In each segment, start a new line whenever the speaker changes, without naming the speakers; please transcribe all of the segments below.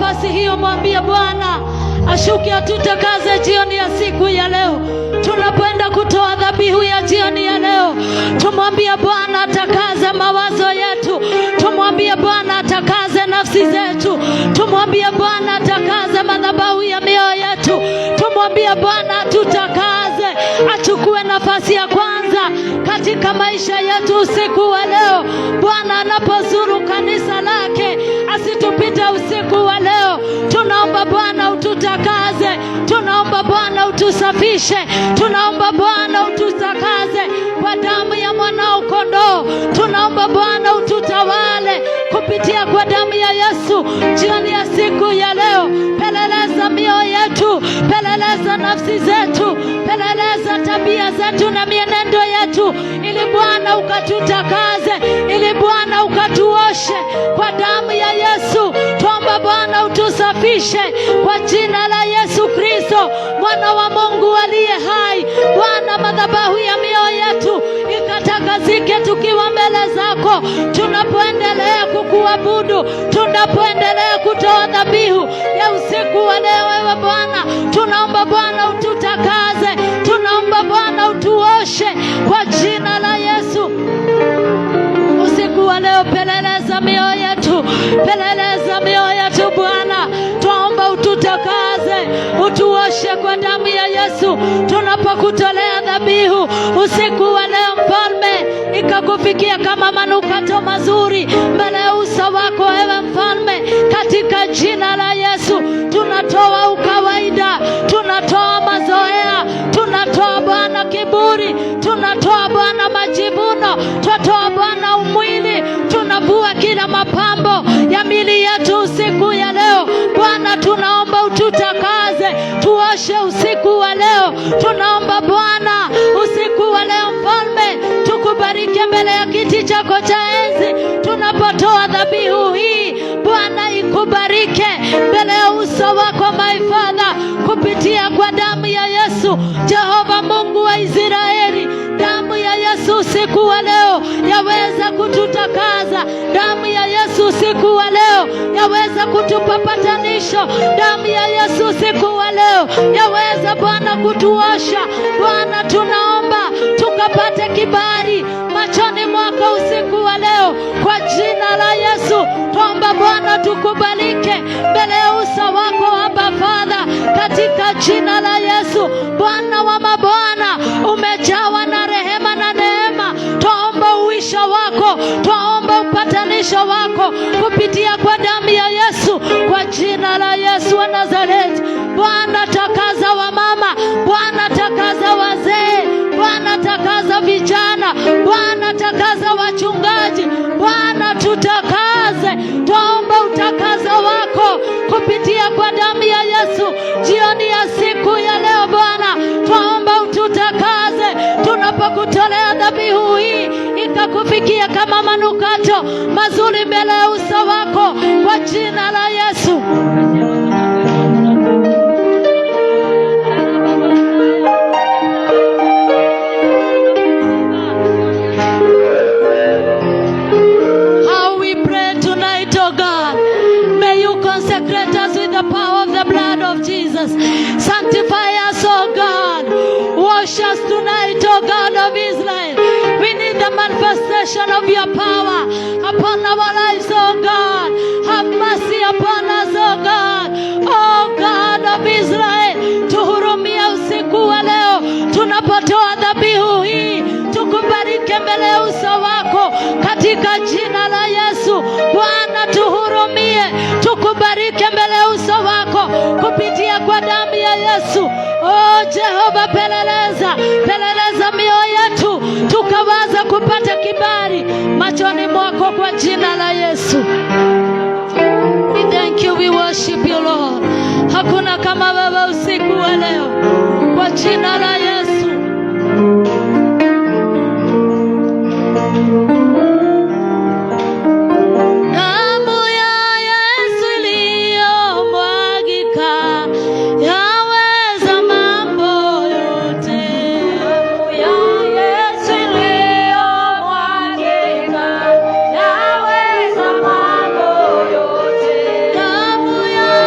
nafasi hiyo, mwambie Bwana ashuke atutakaze jioni ya siku ya leo. Tunapoenda kutoa dhabihu ya jioni ya leo, tumwambie Bwana atakaze mawazo yetu, tumwambie Bwana atakaze nafsi zetu, tumwambie Bwana atakaze madhabahu ya mioyo yetu, tumwambie Bwana atutakaze, achukue nafasi ya kwanza katika maisha yetu usiku wa leo. Bwana anapozuru kanisa lake asitupite usiku wa leo. Tunaomba Bwana ututakaze, tunaomba Bwana utusafishe, tunaomba Bwana ututakaze kwa damu ya mwanao kondoo. Tunaomba Bwana ututawale kupitia kwa damu ya Yesu jioni ya siku ya leo. Peleleza mioyo yetu, peleleza nafsi zetu, peleleza tabia zetu na mienendo yetu, ili Bwana ukatutakaze, ili Bwana ukatuoshe kwa damu ya Yesu. Tuomba Bwana utusafishe kwa jina la Yesu Kristo, mwana wa Mungu aliye hai. Bwana, madhabahu ya mioyo yetu ikatakazike tukiwa mbele zako, tunapoendelea kukuabudu, tunapoendelea kutoa dhabihu ya usiku wa leo. Ewe Bwana, tunaomba Bwana ututakaze, tunaomba Bwana utuoshe kwa jina la Yesu. Usiku wa leo peleleza mioyo yetu, peleleza mioyo yetu Bwana. Tuomba ututakaze, utuoshe kwa damu ya Yesu. Tunapokutolea dhabihu usiku wa leo, Mfalme, ikakufikia kama manukato mazuri mbele ya uso wako, ewe Mfalme, katika jina la Yesu. Tunatoa ukawaida, tunatoa mazoea, tunatoa Bwana kiburi, tunatoa Bwana majivuno, tunatoa Bwana umwili, tunavua kila mapambo ya mili yetu usiku ya leo. Bwana, tunaomba ututakaze, tuoshe usiku wa leo. Tunaomba Bwana usiku wa leo, Mfalme, tukubariki mbele ya kiti chako cha enzi. Tunapotoa dhabihu hii Bwana, ikubarike mbele ya uso wako, my Father, kupitia kwa damu ya Yesu. Jehova Mungu wa Israeli, damu ya Yesu usiku wa leo yaweza kututakaza. Damu ya Yesu usiku wa leo yaweza kutupa patanisho. Damu ya Yesu usiku wa leo yaweza Bwana kutuosha. Bwana, tunaomba tukapate kibali machoni mwako usiku wa leo kwa jina la Yesu. Tuomba Bwana tukubalike mbele ya uso wako, Abba Father, katika jina la Yesu. Bwana wa mabwana, umejawa na rehema na neema. Tuomba uisho wako, tuomba upatanisho wako kupitia kwa damu ya Yesu, kwa jina la Yesu wa Nazareti. Bwana, takaza wamama, Bwana takaza wazee, Bwana takaza vijana, Bwana takaza wachungaji. Bwana tutakaze, tuomba utakaza wako kupitia kwa damu ya Yesu jioni ya siku ya leo. Bwana, tuomba ututakaze, tunapokutolea dhabihu hii ikakufikia kama manukato mazuri mbele ya uso wako, kwa jina la Yesu. Sanctify us, oh God. Wash us tonight, oh God of Israel. We need the manifestation of your power upon our lives, oh God. Have mercy upon us, oh God. Oh God of Israel, tuhurumia usiku wa leo. Tunapotoa dhabihu hii, tukubariki mbele ya uso wako katika jina la Yesu. Bwana, tuhurumie, tukubariki mbele ya uso wako kupitia kwa damu ya Yesu. Oh Jehova, peleleza, peleleza mioyo yetu tukawaza kupata kibali machoni mwako kwa jina la Yesu. We thank you, we worship you Lord. Hakuna kama wewe usiku wa leo, kwa jina la Yesu.
Damu ya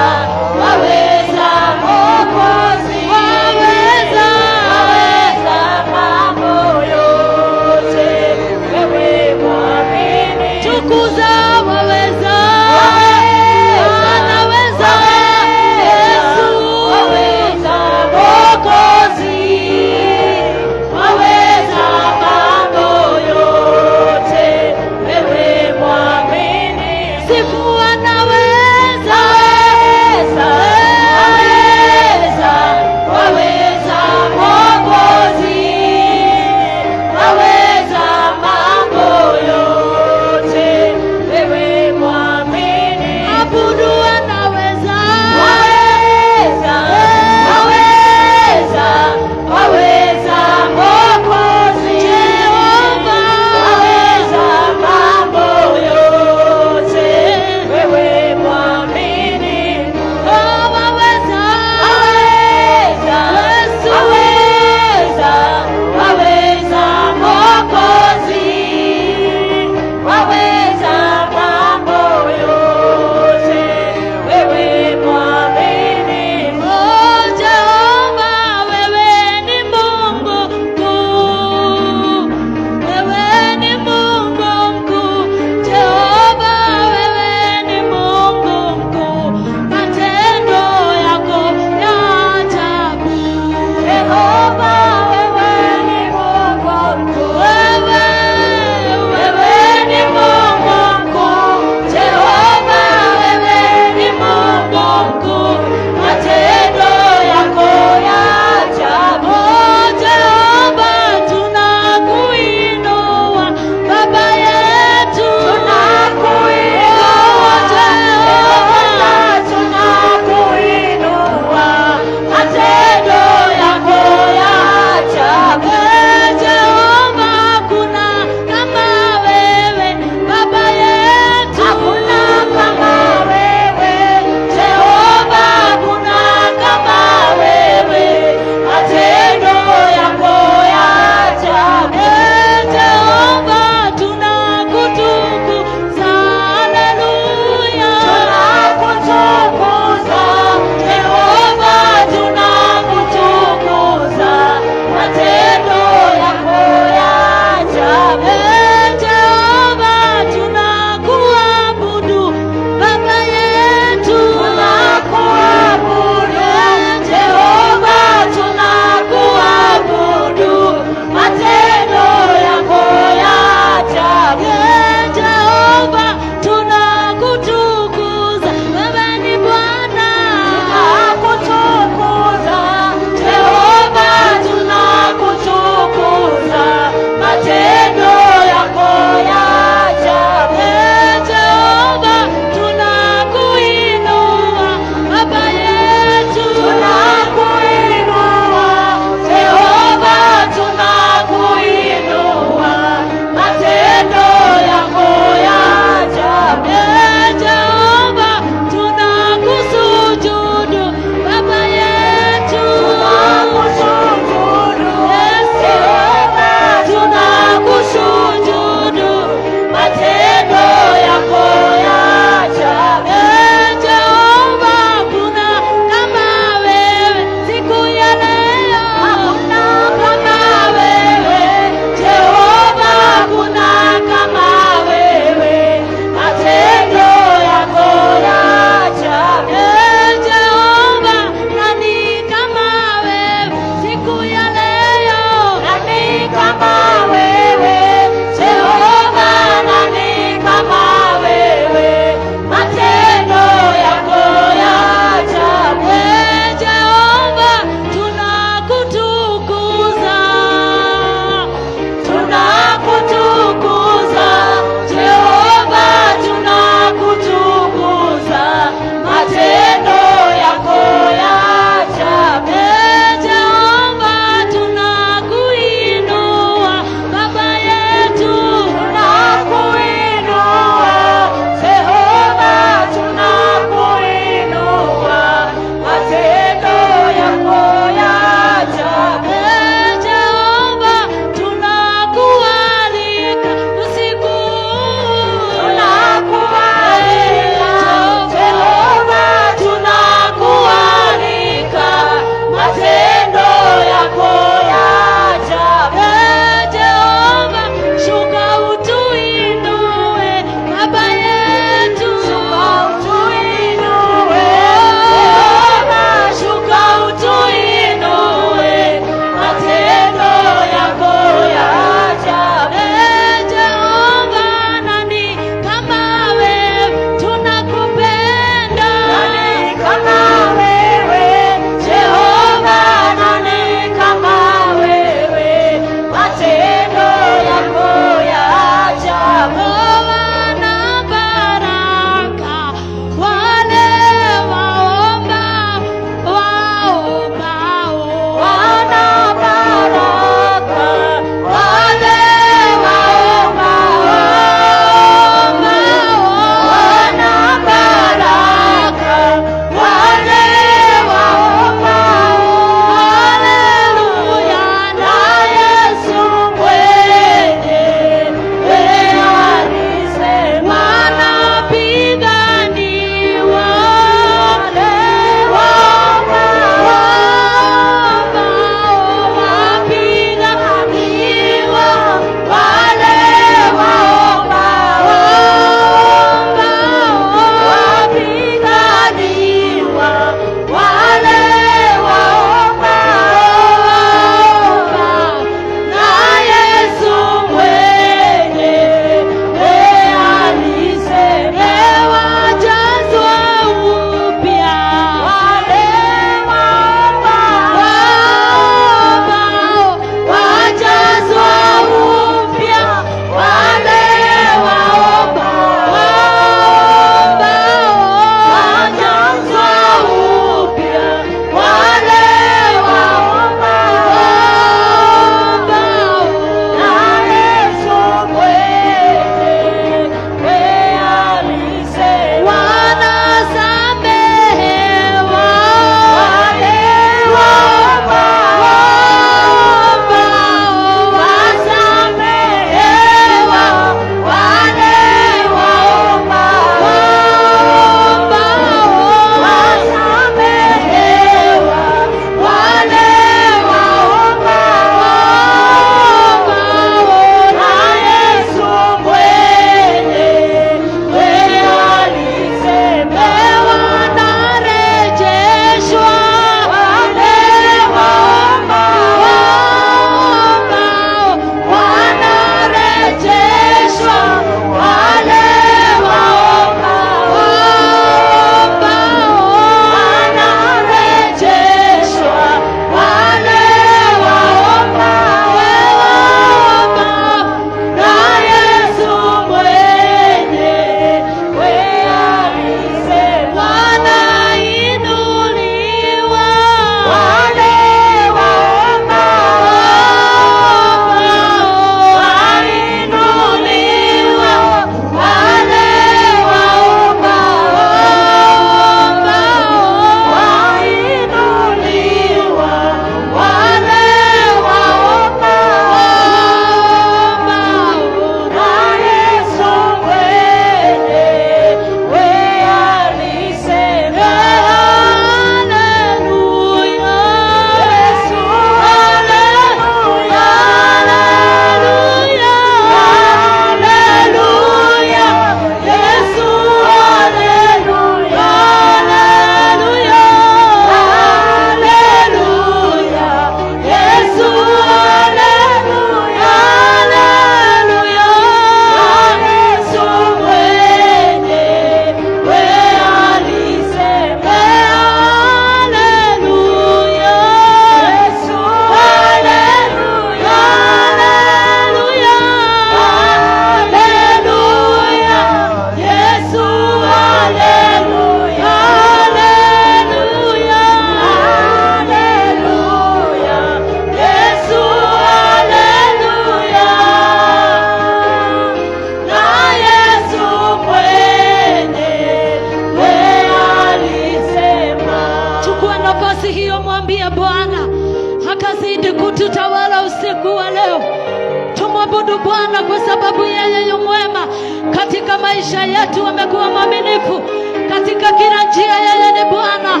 maisha yetu amekuwa mwaminifu katika kila njia. Yeye ni Bwana,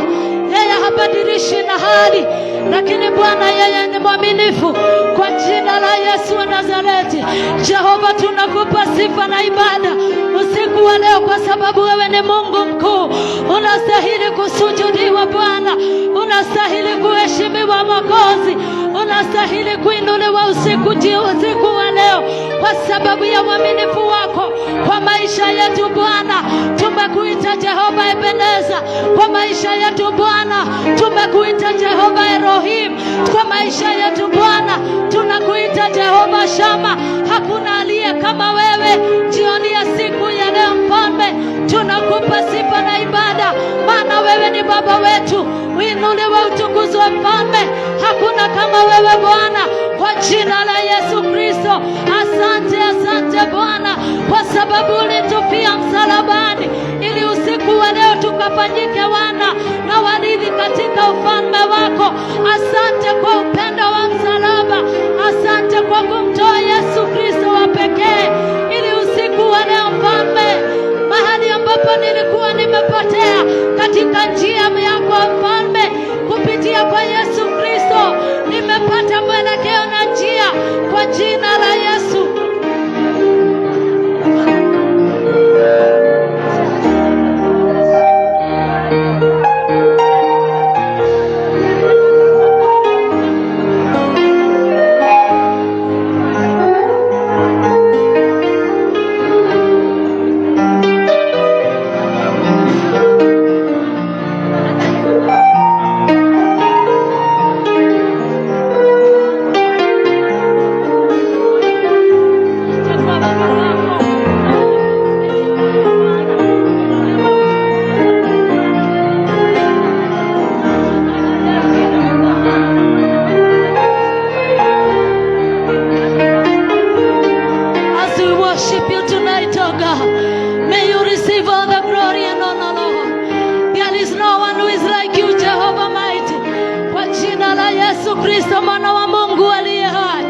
yeye habadilishi na hali, lakini Bwana yeye ni mwaminifu. Kwa jina la Yesu wa Nazareti, Jehova, tunakupa sifa na ibada usiku wa leo, kwa sababu wewe ni Mungu mkuu. Unastahili kusujudiwa Bwana, unastahili kuheshimiwa Mwokozi, unastahili kuinuliwa usiku wa leo, kwa sababu ya uaminifu wako kwa maisha yetu Bwana. Tumekuita Jehova Ebeneza kwa maisha yetu Bwana, tumekuita Jehova Elohim kwa maisha yetu Bwana, tunakuita Jehova Shama. Hakuna aliye kama wewe. Jioni ya siku ya leo Mfalme, tunakupa sifa na ibada, maana wewe ni Baba wetu. Uinuliwe, utukuzwe Mfalme, hakuna kama wewe Bwana, kwa jina la Yesu Kristo. Asante Bwana, kwa sababu ulitufia msalabani ili usiku wa leo tukafanyike wana na warithi katika ufalme wako. Asante kwa upendo wa msalaba, asante kwa kumtoa Yesu Kristo wa pekee ili usiku wa leo Mfalme, mahali ambapo nilikuwa nimepotea katika njia yako Mfalme, kupitia kwa Yesu Kristo nimepata mwelekeo na njia, kwa jina la Yesu. Yesu Kristo mwana wa Mungu aliye hai,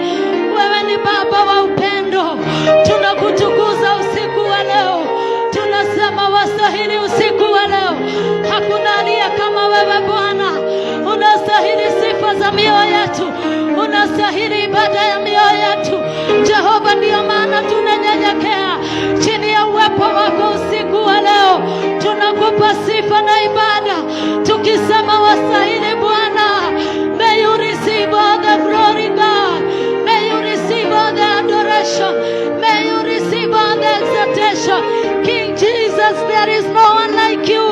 wewe ni Baba wa upendo. Tunakutukuza usiku wa leo, tunasema wastahili usiku wa leo. Hakuna aliye kama wewe Bwana, unastahili sifa za mioyo yetu, unastahili ibada ya mioyo yetu Jehova. Ndiyo maana tunanyenyekea chini ya uwepo wako usiku wa leo, tunakupa sifa na ibada tukisema wastahili Bwana. May you receive all the glory, God. May you receive all the adoration. May you receive all the exaltation. King Jesus, there is no one like you.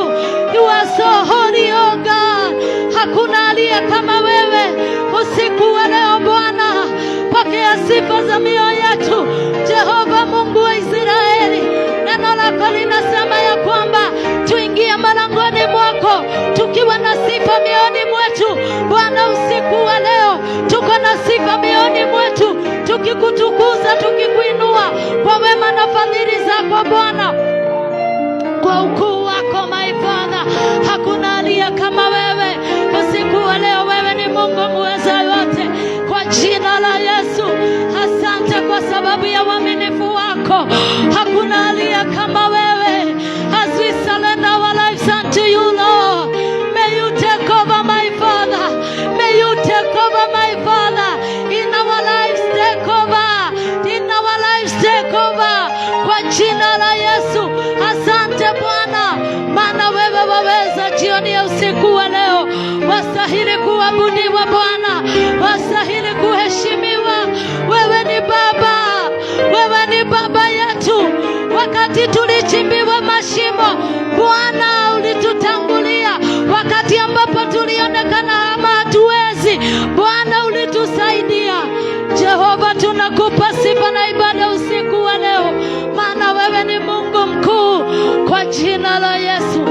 You are so holy, oh God. Hakuna aliye kama wewe usiku wa leo Bwana. Pokea sifa za mioyo yetu Jehova Mungu wa Israeli. Neno lako linasema ya kwamba tuingie malangoni mwako tukiwa na sifa mioyoni mwetu Bwana. Usiku wa leo tuko na sifa mioyoni mwetu, tukikutukuza, tukikuinua kwa wema na fadhili zako Bwana, kwa ukuu wako my Father. Hakuna aliye kama wewe usiku wa leo. Wewe ni Mungu muweza yote, kwa jina la Yesu. Asante kwa sababu ya uaminifu wako. Hakuna aliye kama wewe. As we surrender our lives unto you Lord, may you take over my Father. May you take over my Father. In our lives take over. In our lives take over. Kwa jina la Yesu. Asante Bwana, maana wewe waweza jioni ya usiku wa leo. Wastahili kuabudiwa Bwana, wastahili kuheshimiwa. Wewe ni Baba, wewe ni Baba yetu. Wakati tulichimbiwa mashimo Bwana ulitutangulia, wakati ambapo tulionekana kama hatuwezi Bwana ulitusaidia. Jehova, tunakupa sifa na ibada usiku wa leo, maana wewe ni Mungu mkuu, kwa jina la Yesu.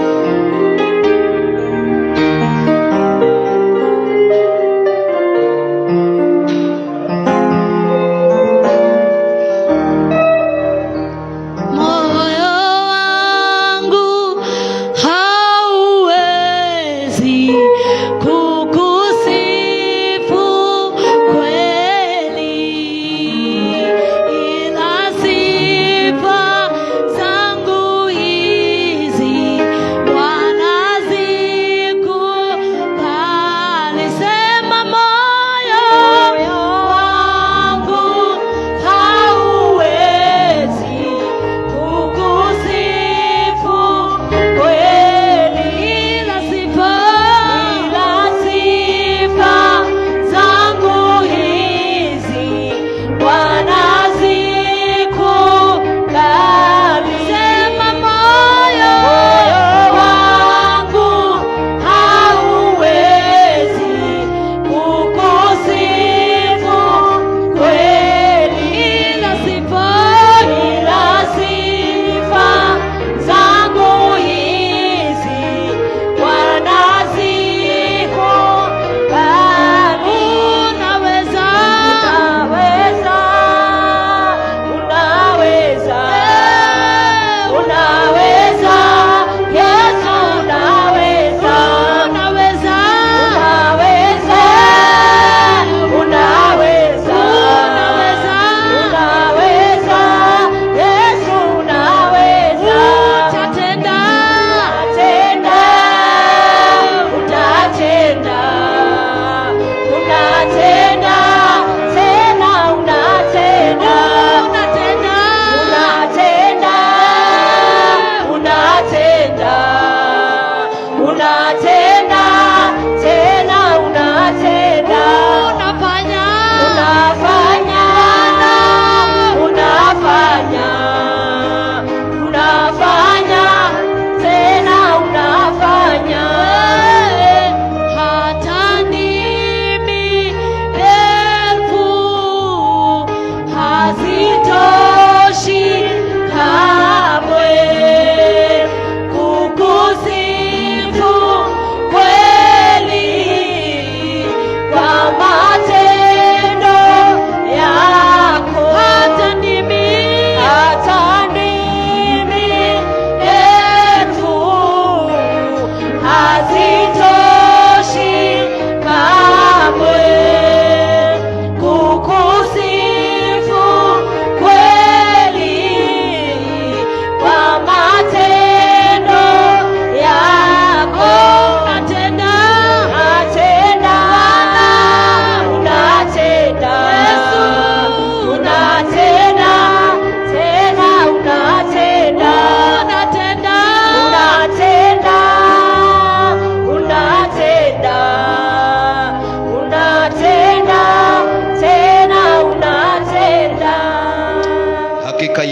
Moyo wangu hau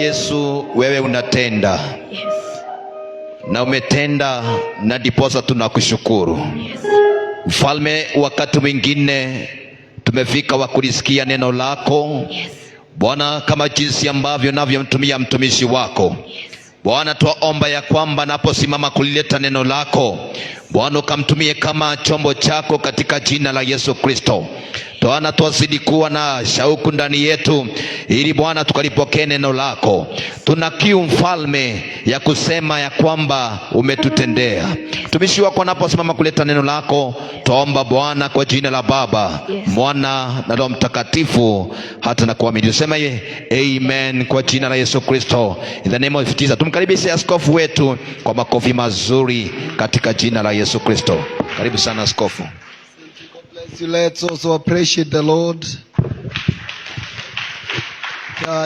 Yesu, wewe unatenda.
Yes.
Na umetenda, na ndiposa tunakushukuru.
Yes.
Mfalme, wakati mwingine tumefika wa kulisikia neno lako.
Yes.
Bwana, kama jinsi ambavyo navyomtumia mtumishi wako.
Yes.
Bwana, twaomba ya kwamba naposimama kulileta neno lako, Bwana ukamtumie kama chombo chako katika jina la Yesu Kristo. Bwana, tuwazidi kuwa na shauku ndani yetu, ili Bwana tukalipokee neno lako. Tuna kiu Mfalme ya kusema ya kwamba umetutendea. Mtumishi wako anaposimama kuleta neno lako, tuomba Bwana kwa jina la Baba,
Yes,
Mwana na Roho Mtakatifu, hata na kuamini. Tusema amen kwa jina la Yesu Kristo. In the name of Jesus. Tumkaribishe askofu wetu kwa makofi mazuri katika jina la Yesu Kristo. Karibu sana askofu.
Let's also appreciate the Lord.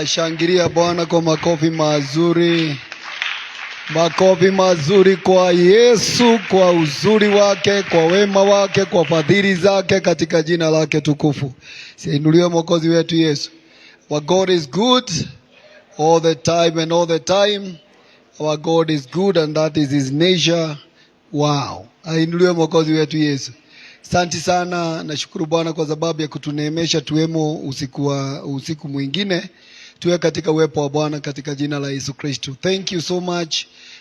Shangilia Bwana kwa makofi mazuri. Makofi mazuri kwa Yesu, kwa uzuri wake, kwa wema wake, kwa fadhili zake, katika jina lake tukufu. Siinuliwe Mwokozi wetu Yesu. Our God is good all the time and all the time. Our God is good and that is his nature. Wow. Ainuliwe Mwokozi wetu Yesu. Asante sana, nashukuru Bwana kwa sababu ya kutuneemesha tuwemo usiku mwingine tuwe katika uwepo wa Bwana katika jina la Yesu Kristo. Thank you so much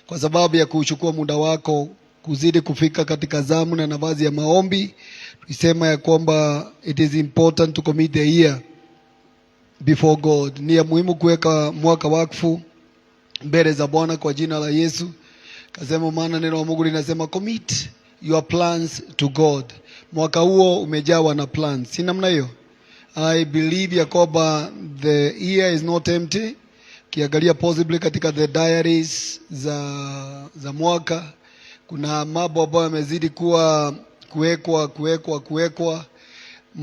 kwa sababu ya kuchukua muda wako kuzidi kufika katika zamu na nafasi ya maombi. Tulisema ya kwamba it is important to commit the year before God. Ni ya muhimu kuweka mwaka wakfu mbele za Bwana kwa jina la Yesu. Kasema maana neno la Mungu linasema commit your plans to God. Mwaka huo umejawa na plans. Si namna hiyo? I believe ya kwamba the year is not empty. Kiangalia possibly katika the diaries za mwaka, kuna mambo ambayo yamezidi kuwekwa.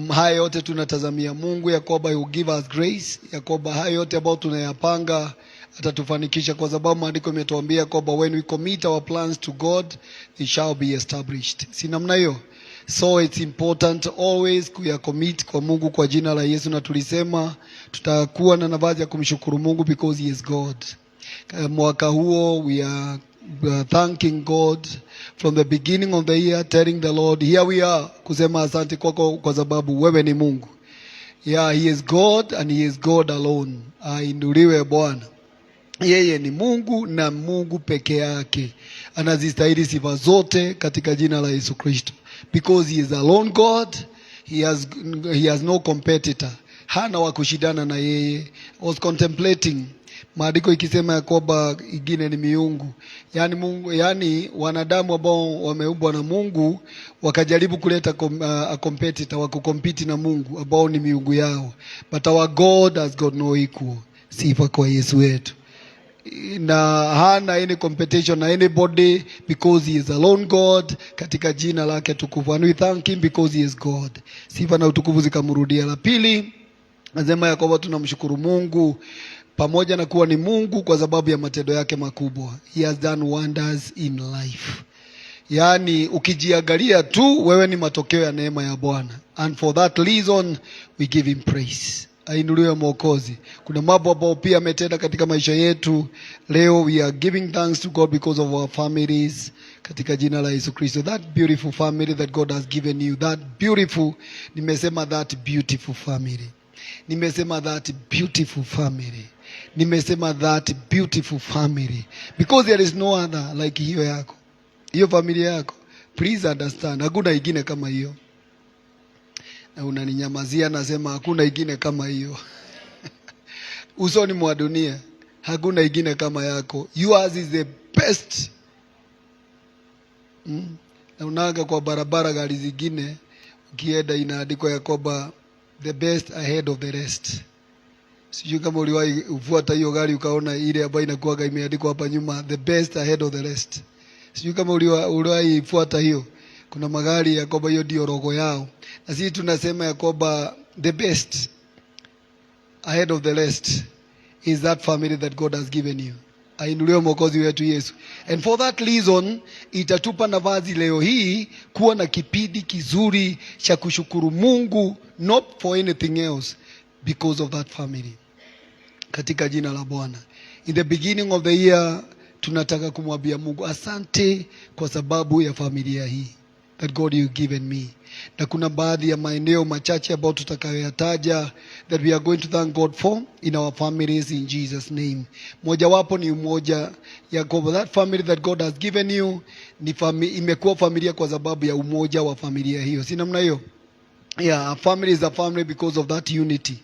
Haya yote tunatazamia Mungu ya kwamba he will give us grace, ya kwamba haya yote ambayo tunayapanga atatufanikisha, kwa sababu maandiko imetuambia kwamba when we commit our plans to God, they shall be established. Si namna hiyo? So it's important always commit kwa Mungu kwa jina la Yesu, na tulisema tutakuwa na nafasi ya kumshukuru Mungu because he is God. Mwaka huo we are thanking God from the beginning of the year, telling the Lord here we are, kusema asante kwako kwa sababu wewe ni Mungu. Yeah, he is God and he is God alone. Ainuliwe Bwana. Yeye ni Mungu na Mungu peke yake. Anazistahili sifa zote katika jina la Yesu Kristo. Because he is alone God, he has no competitor. Hana wa kushindana na yeye. I was contemplating maandiko ikisema ya kwamba ingine ni miungu. Yaani Mungu, yaani wanadamu ambao wameumbwa na Mungu wakajaribu kuleta a competitor wa kukompiti na Mungu ambao ni miungu yao. But our God has got no equal. Sifa kwa Yesu wetu. Na hana any competition na anybody because he is alone God katika jina lake tukufu. And we thank him because he is God. Sifa na utukufu zikamrudia. La pili, nasema ya kwamba tunamshukuru Mungu pamoja na kuwa ni Mungu kwa sababu ya matendo yake makubwa. He has done wonders in life. Yaani ukijiangalia tu wewe ni matokeo ya neema ya Bwana. And for that reason we give him praise. Ainuliwe Mwokozi. Kuna mambo ambayo pia ametenda katika maisha yetu. Leo we are giving thanks to God because of our families katika jina la Yesu Kristo. That beautiful family that God has given you. That beautiful, nimesema that beautiful family. Nimesema that beautiful family. Nimesema that beautiful family. Because there is no other like hiyo yako. Hiyo familia yako. Please understand. Hakuna ingine kama hiyo. Na unaninyamazia nasema hakuna ingine kama hiyo. Usoni mwa dunia hakuna ingine kama yako. Yours is the best. Na unaga kwa barabara gari zingine ukienda inaandikwa ya kwamba the best ahead of the rest. Sijui kama uliwahi ufuata hiyo gari ukaona ile ambayo inakuwa imeandikwa hapa nyuma the best ahead of the rest. Sijui kama uliwahi fuata hiyo. Kuna magari ya kwamba hiyo ndio logo yao. Na sisi tunasema ya kwamba the best ahead of the rest is that family that God has given you. Ainuliwe Mwokozi wetu Yesu. And for that reason itatupa nafasi leo hii kuwa na kipindi kizuri cha kushukuru Mungu, not for anything else, because of that family. Katika jina la Bwana. In the beginning of the year, tunataka kumwambia Mungu asante kwa sababu ya familia hii that God you given me. Na kuna baadhi ya maeneo machache ambayo tutakayoyataja that we are going to thank God for in our families in Jesus name. Mojawapo ni umoja ya kwa that family that God has given you ni imekuwa familia kwa sababu ya umoja wa familia hiyo. Si namna hiyo? Yeah, a family is a family because of that unity.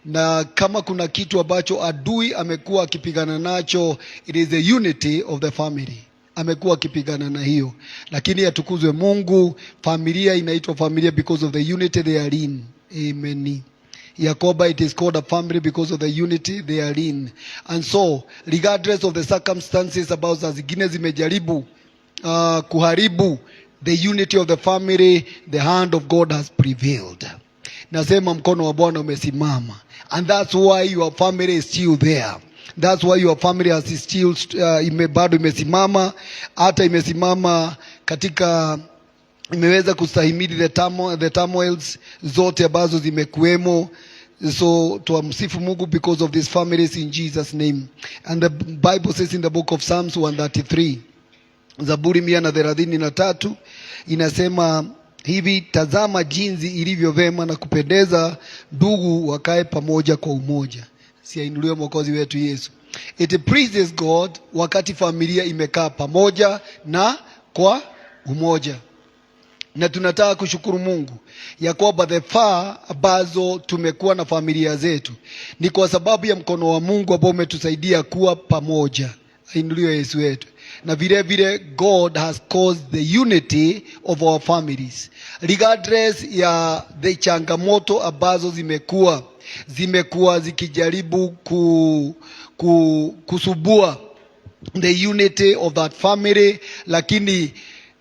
Na kama kuna kitu ambacho adui amekuwa akipigana nacho, it is the unity of the family. Amekuwa akipigana na hiyo, lakini atukuzwe Mungu, familia inaitwa familia because of the unity they are in. Amen. Yakoba, it is called a family because of the unity they are in. And so regardless of the circumstances about za zingine zimejaribu kuharibu the unity of the family, the hand of God has prevailed. Nasema mkono wa Bwana umesimama, and that's why your family is still there. That's why your family has still bado imesimama, hata imesimama katika, imeweza kustahimili the turmoils zote ambazo zimekuwemo. So tuamsifu Mungu because of these families in Jesus name. And the Bible says in the book of Psalms 133, Zaburi 133 inasema hivi, tazama jinsi ilivyo vema na kupendeza ndugu wakae pamoja kwa umoja. Siainuliwe Mwokozi wetu Yesu. It pleases God wakati familia imekaa pamoja na kwa umoja. Na tunataka kushukuru Mungu ya kwamba the far ambazo tumekuwa na familia zetu ni kwa sababu ya mkono wa Mungu ambao umetusaidia kuwa pamoja. Ainuliwe Yesu wetu. Na vile vile God has caused the unity of our families. Regardless ya the changamoto ambazo zimekuwa zikijaribu kusubua the unity of that family, lakini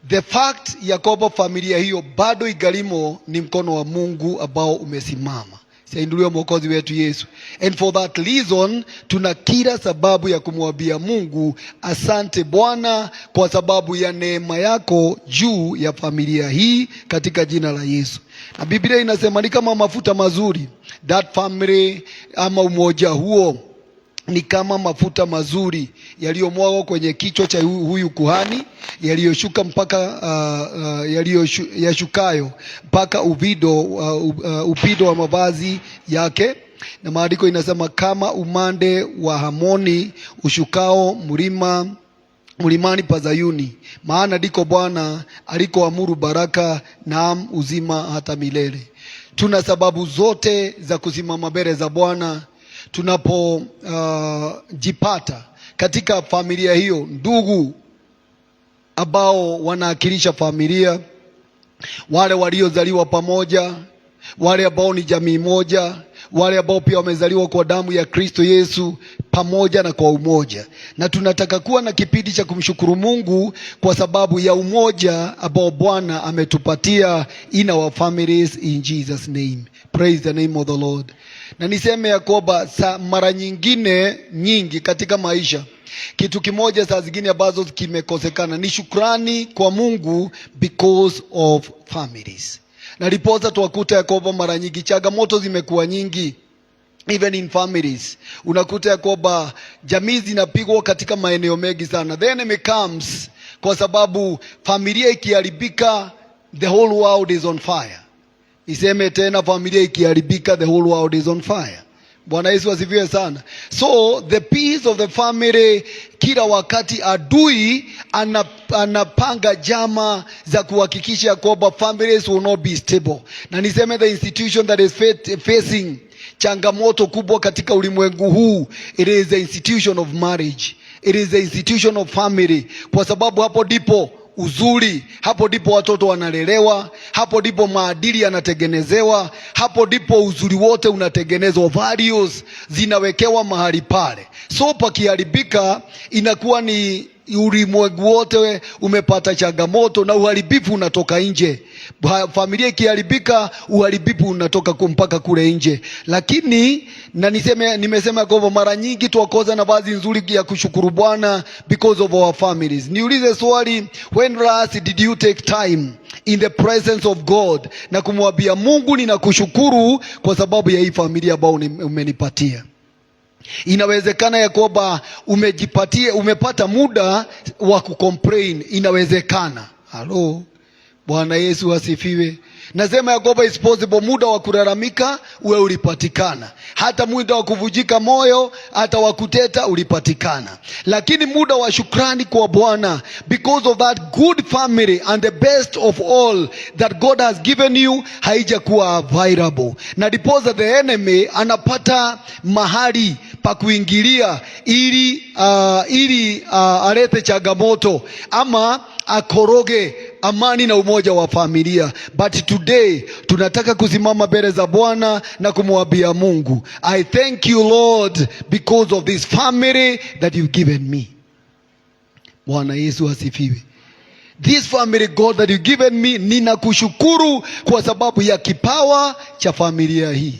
the fact ya kwamba familia hiyo bado igalimo ni mkono wa Mungu ambao umesimama. Sainuliwe Mwokozi wetu Yesu. And for that reason, tuna kila sababu ya kumwambia Mungu asante Bwana kwa sababu ya neema yako juu ya familia hii katika jina la Yesu. Na Biblia inasema ni kama mafuta mazuri. That family ama umoja huo ni kama mafuta mazuri yaliyomwagwa kwenye kichwa cha huyu kuhani, yaliyoshuka mpaka yashukayo mpaka upido wa mavazi yake. Na maandiko inasema kama umande wa Hamoni ushukao mlimani pa Zayuni, maana ndiko Bwana alikoamuru baraka na uzima hata milele. Tuna sababu zote za kusimama mbele za Bwana tunapojipata katika familia hiyo, ndugu ambao wanaakilisha familia, wale waliozaliwa pamoja, wale ambao ni jamii moja, wale ambao pia wamezaliwa kwa damu ya Kristo Yesu pamoja na kwa umoja. Na tunataka kuwa na kipindi cha kumshukuru Mungu kwa sababu ya umoja ambao Bwana ametupatia in our families in Jesus name. Praise the name of the Lord. Na niseme ya kwamba mara nyingi katika maisha, kitu kimoja saa zingine ambazo kimekosekana ni shukrani kwa Mungu because of families. Na riposa tuwakuta ya kwamba mara nyingi changamoto zimekuwa nyingi even in families. Unakuta ya kwamba jamii zinapigwa katika maeneo mengi sana. The enemy comes kwa sababu familia ikiharibika, the whole world is on fire. Niseme tena, familia ikiharibika, the whole world is on fire. Bwana Yesu asifiwe sana. So the peace of the family, kila wakati adui anapanga jama za kuhakikisha kwamba families will not be stable. Na niseme the institution that is facing changamoto kubwa katika ulimwengu huu, it is the institution of marriage. It is the institution of family. Kwa sababu hapo ndipo uzuri, hapo ndipo watoto wanalelewa, hapo ndipo maadili yanatengenezewa, hapo ndipo uzuri wote unatengenezwa, values zinawekewa mahali pale. So pakiharibika inakuwa ni ulimwengu wote umepata changamoto na uharibifu unatoka nje. Familia ikiharibika, uharibifu unatoka mpaka kule nje. Lakini na nimesema kwamba mara nyingi tuwakosa nafasi nzuri ya kushukuru Bwana because of our families. Niulize swali, when last did you take time in the presence of God na kumwambia Mungu ninakushukuru kwa sababu ya hii familia ambayo umenipatia? Inawezekana ya kwamba umepata muda wa kucomplain. Inawezekana. Halo, Bwana Yesu asifiwe. Nasema ya kwamba it's possible muda wa kulalamika uwe ulipatikana. Hata muda wa kuvujika moyo, hata wa kuteta ulipatikana. Lakini muda wa shukrani kwa Bwana, because of that good family and the best of all that God has given you, haijakuwa available. Na diposa the enemy anapata mahali pa kuingilia ili alete changamoto ama akoroge amani na umoja wa familia. But today tunataka kusimama mbele za Bwana na kumwambia Mungu, I thank you Lord because of this family that you've given me. Bwana Yesu asifiwe. This family God that you've given me, ninakushukuru kwa sababu ya kipawa cha familia hii.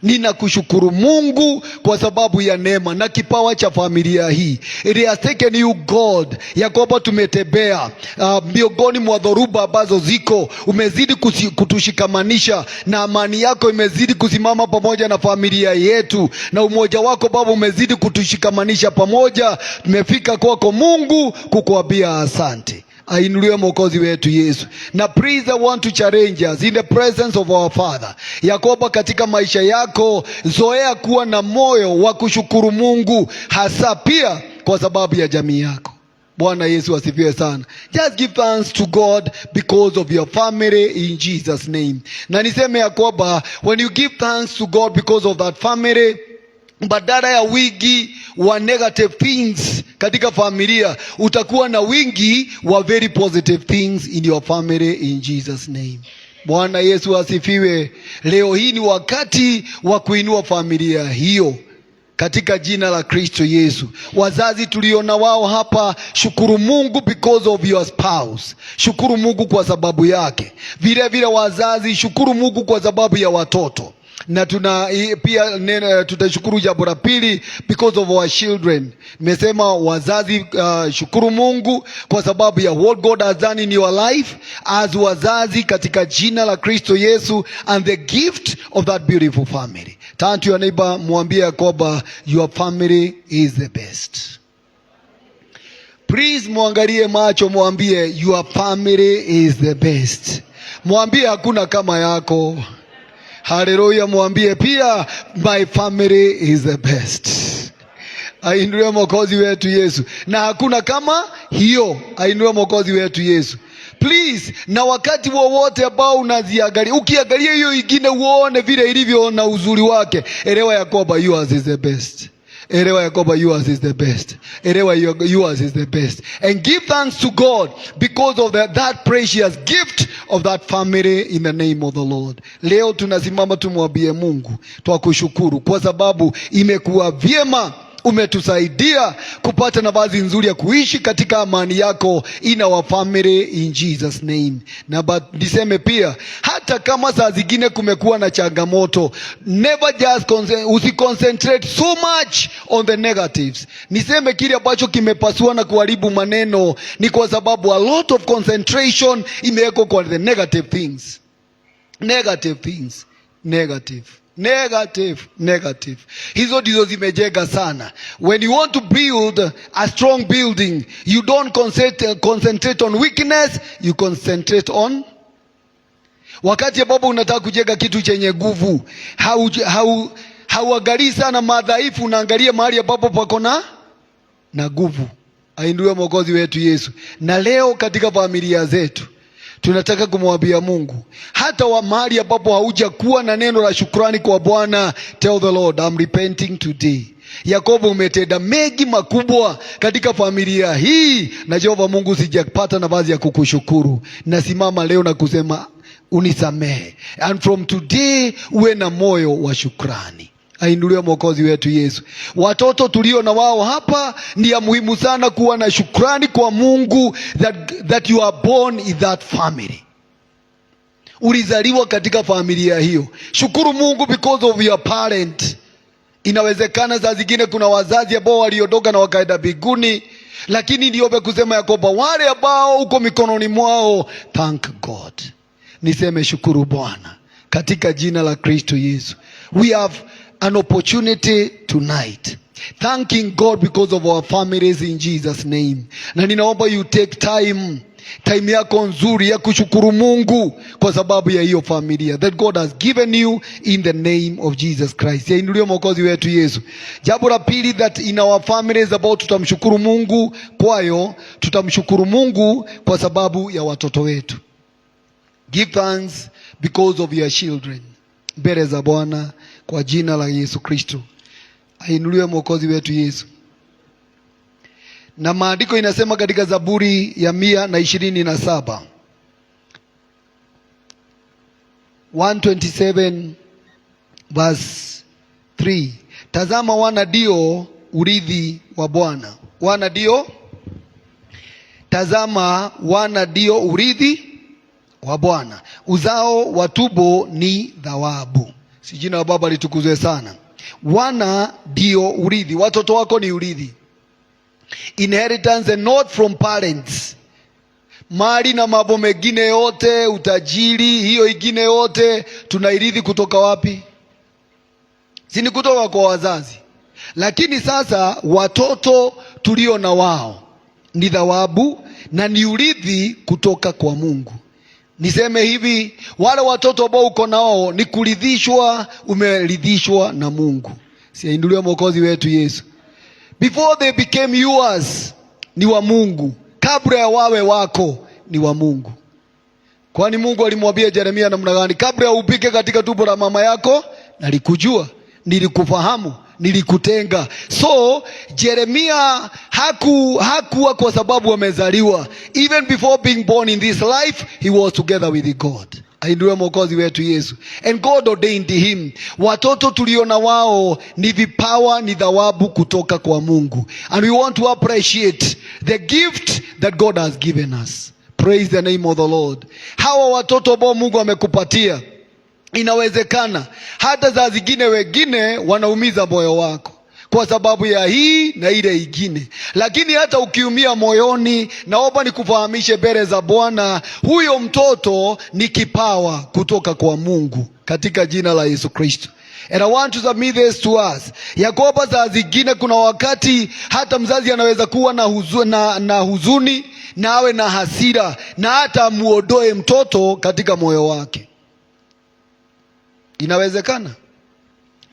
Ninakushukuru Mungu kwa sababu ya neema na kipawa cha familia hii. It has taken you God, ya kwamba tumetembea miongoni mwa dhoruba ambazo ziko. Umezidi kutushikamanisha na amani yako imezidi kusimama pamoja na familia yetu, na umoja wako Baba umezidi kutushikamanisha pamoja. Tumefika kwako Mungu kukuambia asante. Ainuliwe Mwokozi wetu Yesu. Na please, I want to challenge us in the presence of our Father, ya kwamba katika maisha yako zoea kuwa na moyo wa kushukuru Mungu, hasa pia kwa sababu ya jamii yako. Bwana Yesu asifiwe sana. Just give thanks to God because of your family in Jesus name. Na niseme ya kwamba when you give thanks to God because of that family, badala ya wingi wa negative things katika familia, utakuwa na wingi wa very positive things in your family in Jesus name. Bwana Yesu asifiwe. Leo hii ni wakati wa kuinua familia hiyo katika jina la Kristo Yesu. Wazazi tuliona wao hapa, shukuru Mungu because of your spouse. Shukuru Mungu kwa sababu yake. Vile vile wazazi, shukuru Mungu kwa sababu ya watoto. Na pia tutashukuru jambo la pili, because of our children. Nimesema wazazi, shukuru Mungu kwa sababu ya what God has done in your life as wazazi katika jina la Kristo Yesu, and the gift of that beautiful family. Turn to your neighbor, mwambie kwamba your family is the best. Please muangalie macho, mwambie your family is the best. Mwambie hakuna kama yako. Haleluya. Mwambie pia my family is the best. Ainuliwe Mwokozi wetu Yesu. Na hakuna kama hiyo. Ainuliwe Mwokozi wetu Yesu. Please, na wakati wowote ambao unaziangalia, ukiangalia hiyo ingine uone vile ilivyo na uzuri wake, elewa ya kwamba yours is the best. Elewa ya kwamba yours is the best. Elewa yours is the best. And give thanks to God because of that precious gift of that family in the name of the Lord. Leo tunasimama tumwambie Mungu, twakushukuru kwa sababu imekuwa vyema umetusaidia kupata nafasi nzuri ya kuishi katika amani yako in our family in Jesus name. Na niseme pia, hata kama saa zingine kumekuwa na changamoto, never just usiconcentrate so much on the negatives. Niseme kile ambacho kimepasua na kuharibu maneno ni kwa sababu a lot of concentration imewekwa kwa the negative things. Negative things. Negative. Hizo ndizo zimejenga sana. When you want to build a strong building, you don't concentrate on weakness, you concentrate on. Wakati ambapo unataka kujenga kitu chenye nguvu, hauangalii sana madhaifu, unaangalia mahali ambapo pako na nguvu. Ainuliwe Mwokozi wetu Yesu. Na leo katika familia zetu tunataka kumwambia Mungu, hata mahali ambapo haujakuwa na neno la shukrani kwa Bwana, tell the Lord, I'm repenting today. Yakobo, umetenda mengi makubwa katika familia hii, na Jehova Mungu sijapata nafasi ya kukushukuru. Nasimama leo na kusema unisamehe, and from today uwe na moyo wa shukrani. Ainuliwe Mwokozi wetu Yesu. Watoto tulio na wao hapa, ni ya muhimu sana kuwa na shukrani kwa Mungu that you are born in that family. Ulizaliwa katika familia hiyo. Shukuru Mungu because of your parent. Inawezekana saa zingine kuna wazazi ambao waliondoka na wakaenda mbinguni, lakini niombe kusema ya kwamba wale ambao uko mikononi mwao, thank God. Niseme shukuru Bwana katika jina la Kristo Yesu. We have an opportunity tonight, thanking God because of our families in Jesus name. Na ninaomba you take time yako nzuri ya kushukuru Mungu kwa sababu ya hiyo familia that God has given you in the name of Jesus Christ. Yainuliwe Mwokozi wetu Yesu. Jambo la pili that in our families about tutamshukuru Mungu kwayo, tutamshukuru Mungu kwa sababu ya watoto wetu. Give thanks because of your children. Mbele za Bwana kwa jina la Yesu Kristo. Ainuliwe Mwokozi wetu Yesu. Na maandiko inasema katika Zaburi ya 127 127 verse 3, tazama wana ndio urithi wa Bwana. Wana ndio, tazama wana ndio urithi wa Bwana, uzao wa tumbo ni thawabu. Si jina la Baba litukuzwe sana. Wana ndio urithi, watoto wako ni urithi. Inheritance and not from parents. Mali na mambo mengine yote, utajiri, hiyo ingine yote tunairithi kutoka wapi? Si ni kutoka kwa wazazi. Lakini sasa watoto tulio na wao ni thawabu na ni urithi kutoka kwa Mungu. Niseme hivi, wale watoto ambao uko nao ni kuridhishwa, umeridhishwa na Mungu. Siainuliwe Mwokozi wetu Yesu. Before they became yours, ni wa Mungu. Kabla ya wawe wako, ni wa Mungu. Kwani Mungu alimwambia Yeremia namna gani? Kabla ya upike katika tumbo la mama yako, nalikujua, nilikufahamu, nilikutenga. So Yeremia hakuwa kwa sababu amezaliwa. Even before being born in this life, he was together with God. Ainuliwe Mwokozi wetu Yesu. And God ordained him. Watoto tuliona wao ni vipawa, ni thawabu kutoka kwa Mungu. And we want to appreciate the gift that God has given us. Praise the name of the Lord. Hawa watoto ambao Mungu amekupatia, inawezekana hata za zingine wengine wanaumiza moyo wako kwa sababu ya hii na ile ingine. Lakini hata ukiumia moyoni, naomba nikufahamishe mbele za Bwana, huyo mtoto ni kipawa kutoka kwa Mungu katika jina la Yesu Kristo. And I want to submit this to us. Yakoba saa zingine kuna wakati hata mzazi anaweza kuwa na huzuni na awe na hasira na hata muodoe mtoto katika moyo wake. Inawezekana?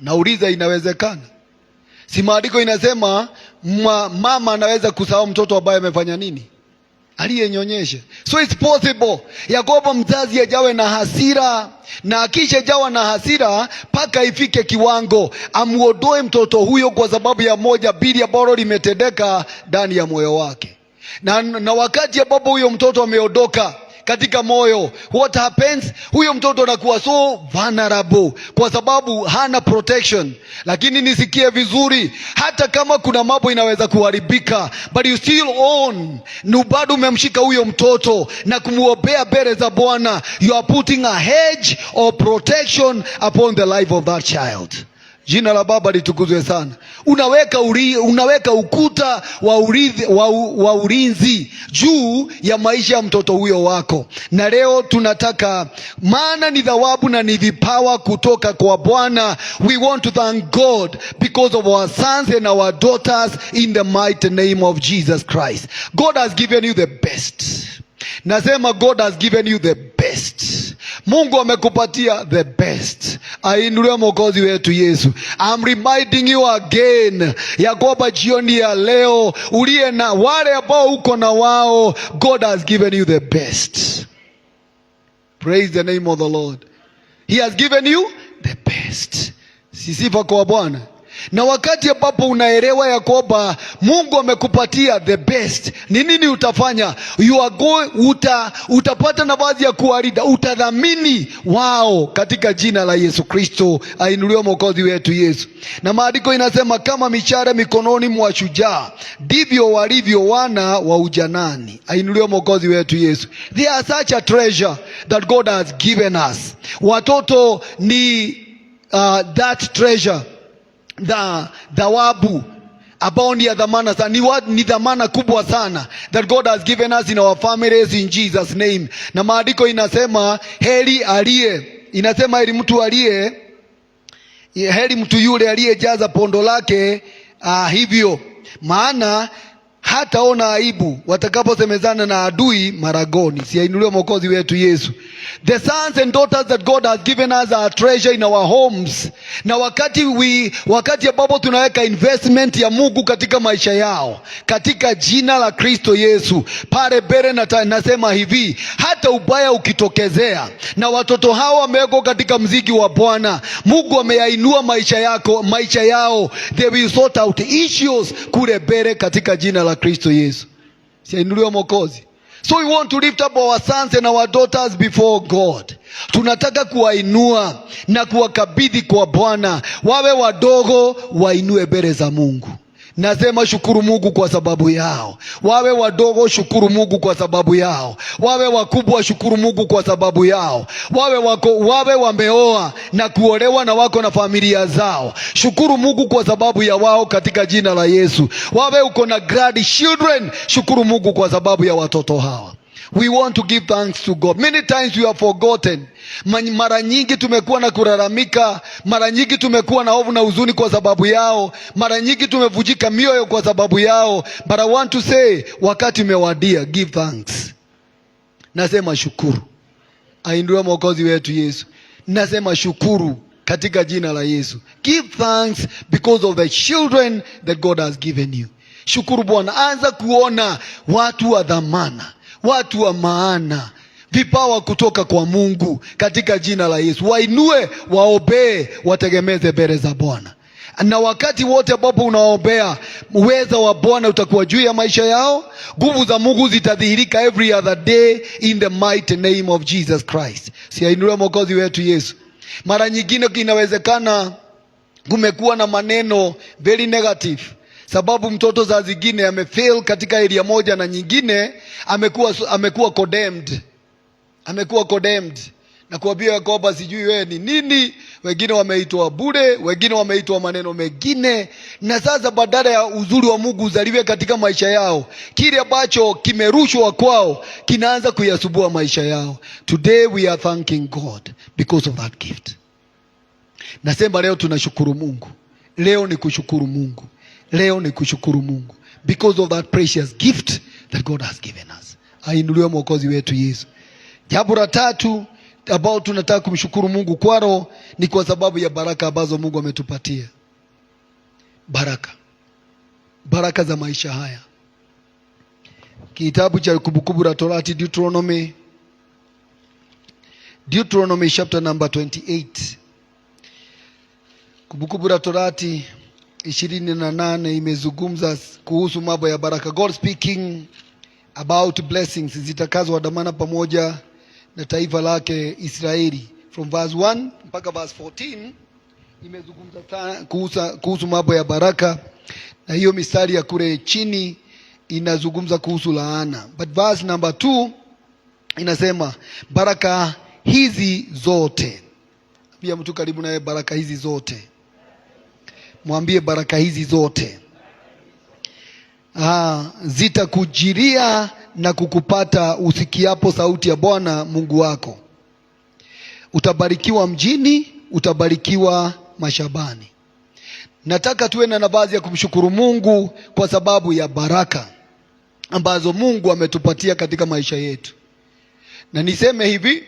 Nauliza, inawezekana? Si maandiko inasema mama anaweza kusahau mtoto ambaye amefanya nini? Aliyenyonyesha. So it's possible Yakoba mzazi ajawe na hasira, na akisha jawa na hasira paka ifike kiwango amuodoe mtoto huyo kwa sababu ya moja bili ambalo limetendeka ndani ya moyo wake. Na wakati ambapo huyo mtoto ameondoka katika moyo, what happens? Huyo mtoto anakuwa so vulnerable kwa sababu hana protection. Lakini nisikie vizuri, hata kama kuna mambo inaweza kuharibika, but you still own, ni bado umemshika huyo mtoto na kumuombea mbele za Bwana. You are putting a hedge of protection upon the life of that child. Jina la Baba litukuzwe sana. Unaweka ukuta wa ulinzi juu ya maisha ya mtoto huyo wako. Na leo tunataka, maana ni thawabu na ni vipawa kutoka kwa Bwana. We want to thank God because of our sons and our daughters in the mighty name of Jesus Christ. God has given you the best. Nasema God has given you the best. Mungu amekupatia the best. Ainuliwe Mwokozi wetu Yesu. I'm reminding you again ya kwamba jioni ya leo uliye na wale ambao uko na wao, God has given you the best. Praise the name of the Lord. He has given you the best. Sifa kwa Bwana. Na wakati ambapo unaelewa ya kwamba Mungu amekupatia the best, ni nini utafanya? Utapata nafasi ya kuwalinda, utadhamini wao katika jina la Yesu Kristo. Ainuliwe Mwokozi wetu Yesu. Na maandiko inasema kama mishale mikononi mwa shujaa, ndivyo walivyo wana wa ujanani. Ainuliwe Mwokozi wetu Yesu. They are such a treasure that God has given us. Watoto ni that treasure, thawabu ambao ni ya dhamana sana, ni dhamana kubwa sana that God has given us in our families in Jesus name. Na maandiko inasema heri mtu aliye heri mtu yule aliyejaza pondo lake hivyo, maana hataona aibu watakaposemezana na adui maragoni. Siainuliwe Mwokozi wetu Yesu. The sons and daughters that God has given us are a treasure in our homes. Na wakati ambapo tunaweka investment ya Mungu katika maisha yao, katika jina la Kristo Yesu, pale bere nasema hivi, hata ubaya ukitokezea na watoto hao wamewekwa katika mziki wa Bwana, Mungu ameyainua maisha yao, they will sort out issues kule bere katika jina la Kristo Yesu. Siainuliwe Mwokozi. So we want to lift up our sons and our daughters before God. Tunataka kuwainua na kuwakabidhi kwa Bwana. Wawe wadogo, wainue mbele za Mungu. Nasema shukuru Mungu kwa sababu yao. Wawe wadogo, shukuru Mungu kwa sababu yao. Wawe wakubwa, shukuru Mungu kwa sababu yao. Wawe wameoa na kuolewa na wako na familia zao, shukuru Mungu kwa sababu ya wao katika jina la Yesu. Wawe uko na grandchildren, shukuru Mungu kwa sababu ya watoto hawa. We want to give thanks to God. Many times we have forgotten. Mara nyingi tumekuwa na kulalamika, mara nyingi tumekuwa na hofu na huzuni kwa sababu yao, mara nyingi tumevujika mioyo kwa sababu yao. But I want to say, wakati umewadia, give thanks. Nasema shukuru. Ainuliwe Mwokozi wetu Yesu. Nasema shukuru katika jina la Yesu. Give thanks because of the children that God has given you. Shukuru Bwana. Anza kuona watu wa dhamana, watu wa maana, vipawa kutoka kwa Mungu katika jina la Yesu. Wainue, waobee, wategemeze mbele za Bwana. Na wakati wote ambapo unaombea, uweza wa Bwana utakuwa juu ya maisha yao. Nguvu za Mungu zitadhihirika every other day in the mighty name of Jesus Christ. Siainuliwe Mwokozi wetu Yesu. Mara nyingine inawezekana kumekuwa na maneno very negative, sababu mtoto za zingine amefail katika area moja na nyingine amekuwa condemned. Amekuwa condemned na kuambia kwamba sijui wewe ni nini, wengine wameitwa bure, wengine wameitwa maneno mengine. Na sasa badala ya uzuri wa Mungu uzaliwe katika maisha yao, kile ambacho kimerushwa kwao kinaanza kuyasubua maisha yao. Today we are thanking God because of that gift. Nasema leo tunashukuru Mungu. Leo ni kushukuru Mungu. Leo ni kushukuru Mungu because of that precious gift that God has given us. Ainuliwe Mwokozi wetu Yesu. Jambo la tatu ambao tunataka kumshukuru Mungu kwaro ni kwa sababu ya baraka ambazo Mungu ametupatia. Baraka za maisha haya. Kitabu cha Kumbukumbu la Torati, Deuteronomy chapter number 28. Kumbukumbu la Torati 28 imezungumza kuhusu mambo ya baraka. God speaking about blessings zitakazoandamana pamoja na taifa lake Israeli. From verse 1 mpaka verse 14 imezungumza kuhusu mambo ya baraka, na hiyo mistari ya kule chini inazungumza kuhusu laana. But verse number 2 inasema baraka hizi zote. Pia mtu karibu naye, baraka hizi zote. Mwambie baraka hizi zote zitakujiria na kukupata usikiapo sauti ya Bwana Mungu wako. Utabarikiwa mjini, utabarikiwa mashambani. Nataka tuwe na nafasi ya kumshukuru Mungu kwa sababu ya baraka ambazo Mungu ametupatia katika maisha yetu. Na niseme hivi,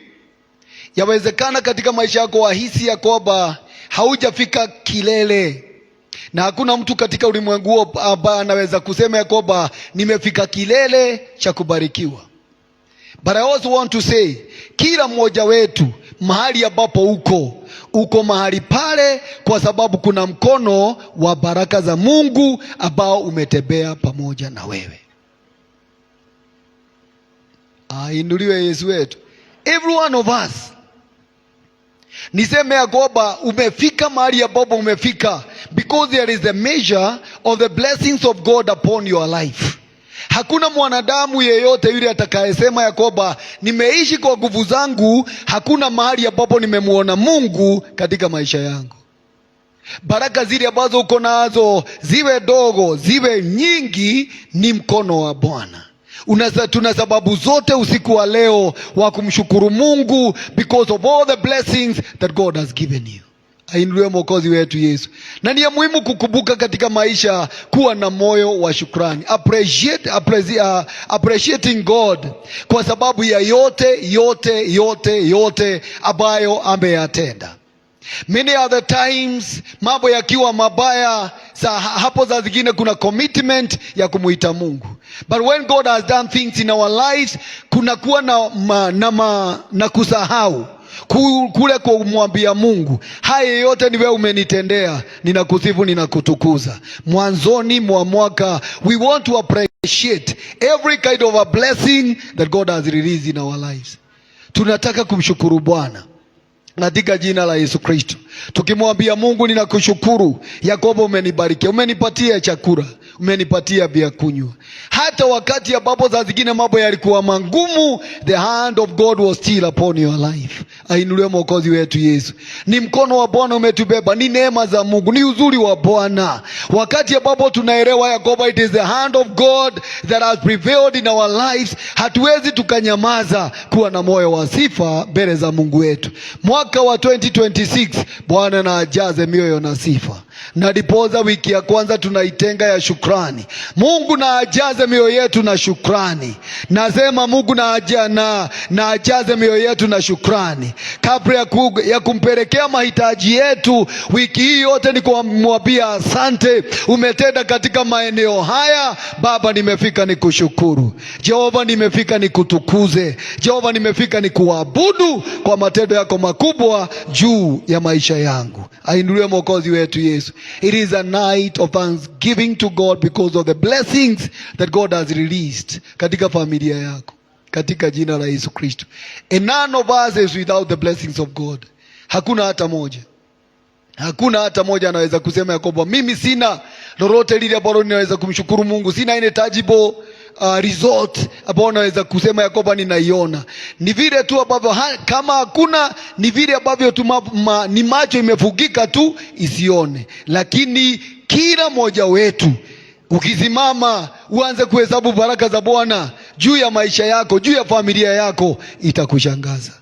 yawezekana katika maisha yako wahisi ya kwamba haujafika kilele, na hakuna mtu katika ulimwengu huo ambaye anaweza kusema ya kwamba nimefika kilele cha kubarikiwa. But I also want to say, kila mmoja wetu mahali ambapo uko mahali pale kwa sababu kuna mkono wa baraka za Mungu ambao umetembea pamoja na wewe. Ainuliwe Yesu wetu. Every one of us. Niseme ya kwamba umefika mahali ambapo umefika because there is a measure of the blessings of God upon your life. Hakuna mwanadamu yeyote yule atakayesema ya kwamba nimeishi kwa nguvu zangu, hakuna mahali ambapo nimemuona Mungu katika maisha yangu. Baraka zile ambazo uko nazo, ziwe dogo, ziwe nyingi, ni mkono wa Bwana. Tuna sababu zote usiku wa leo wa kumshukuru Mungu because of all the blessings that God has given you. Ainuliwe Mwokozi wetu Yesu. Na ni muhimu kukumbuka katika maisha kuwa na moyo wa shukrani. Appreciating God kwa sababu ya yote ambayo ameyatenda. Many other times mambo yakiwa mabaya, hapo za zingine kuna commitment ya kumuita Mungu. But when God has done things in our lives, kuna kuwa na kusahau kule kumwambia Mungu, haya yote ni wewe umenitendea, ninakusifu, ninakutukuza. Mwanzoni mwa mwaka, we want to appreciate every kind of a blessing that God has released in our lives. Tunataka kumshukuru Bwana katika jina la Yesu Kristo, tukimwambia Mungu, ninakushukuru ya kwamba umenibariki, umenipatia chakula, umenipatia vya kunywa. Hata wakati ambapo za zingine mambo yalikuwa magumu, the hand of God was still upon your life. Ainuliwe Mwokozi wetu Yesu. Ni mkono wa Bwana umetubeba, ni neema za Mungu, ni uzuri wa Bwana. Wakati ambapo tunaelewa ya kwamba it is the hand of God that has prevailed in our lives, hatuwezi tukanyamaza kuwa na moyo wa sifa mbele za Mungu wetu. Mwaka wa 2026 Bwana na ajaze mioyo na sifa. Na dipoza wiki ya kwanza tunaitenga ya shukrani. Mungu na ajaze mioyo yetu na shukrani. Nasema Mungu na ajaze mioyo yetu na shukrani. Kabla ya kumpelekea mahitaji yetu wiki hii yote, ni kumwambia asante, umetenda katika maeneo haya. Baba, nimefika ni kushukuru. Jehova, nimefika ni kutukuze. Jehova, nimefika ni kuabudu kwa matendo yako makubwa juu ya maisha yangu. Ainuliwe Mwokozi wetu Yesu. It is a night of thanksgiving to God because of the blessings that God has released katika familia yako, katika jina la Yesu Kristo. And none of us is without the blessings of God. Hakuna hata moja. Hakuna hata moja anaweza kusema ya kwamba mimi sina lolote lile ambalo ninaweza kumshukuru Mungu, sina any tangible result ambao naweza kusema ya kwamba ninaiona. Ni vile tu ambavyo kama hakuna, ni vile ambavyo ni macho imefugika tu isione. Lakini kila mmoja wetu ukisimama uanze kuhesabu baraka za Bwana juu ya maisha yako, juu ya familia yako, itakushangaza.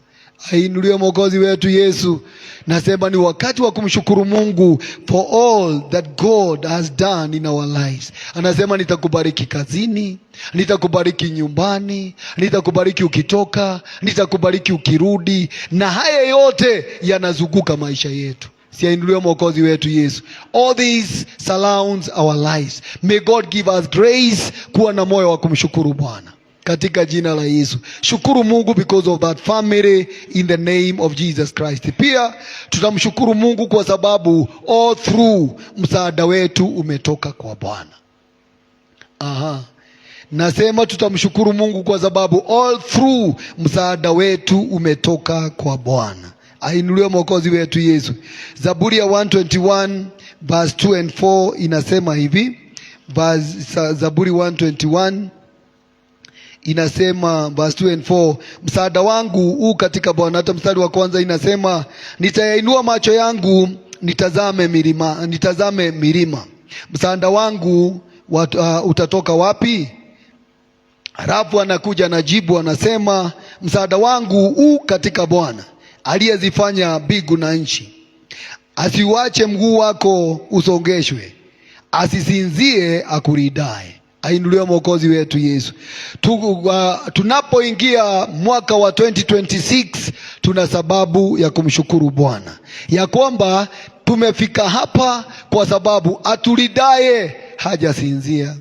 Ainuliwe Mwokozi wetu Yesu. Nasema ni wakati wa kumshukuru Mungu for all that God has done in our lives. Anasema nitakubariki kazini, nitakubariki nyumbani, nitakubariki ukitoka, nitakubariki ukirudi. Na haya yote yanazunguka maisha yetu. Ainuliwe Mwokozi wetu Yesu. All these surrounds our lives. May God give us grace kuwa na moyo wa kumshukuru Bwana katika jina la Yesu. Shukuru Mungu because of that family in the name of Jesus Christ. Pia tutamshukuru Mungu kwa sababu all through msaada wetu umetoka kwa Bwana. Nasema tutamshukuru Mungu kwa sababu all through msaada wetu umetoka kwa Bwana. Ainuliwe Mwokozi wetu Yesu. Zaburi ya 121 verse 2 and 4 inasema hivi. Zaburi 121 inasema verse 2 and 4, msaada wangu katika Bwana. Hata mstari wa kwanza inasema, nitayainua macho yangu nitazame milima. Msaada wangu utatoka wapi? Halafu anakuja anajibu, anasema msaada wangu katika Bwana aliyezifanya mbingu na nchi. Asiuache mguu wako usongeshwe, asisinzie akulidaye. Ainuliwe Mwokozi wetu Yesu. Tunapoingia mwaka wa 2026 tuna sababu ya kumshukuru Bwana ya kwamba tumefika hapa kwa sababu atulidaye hajasinzia.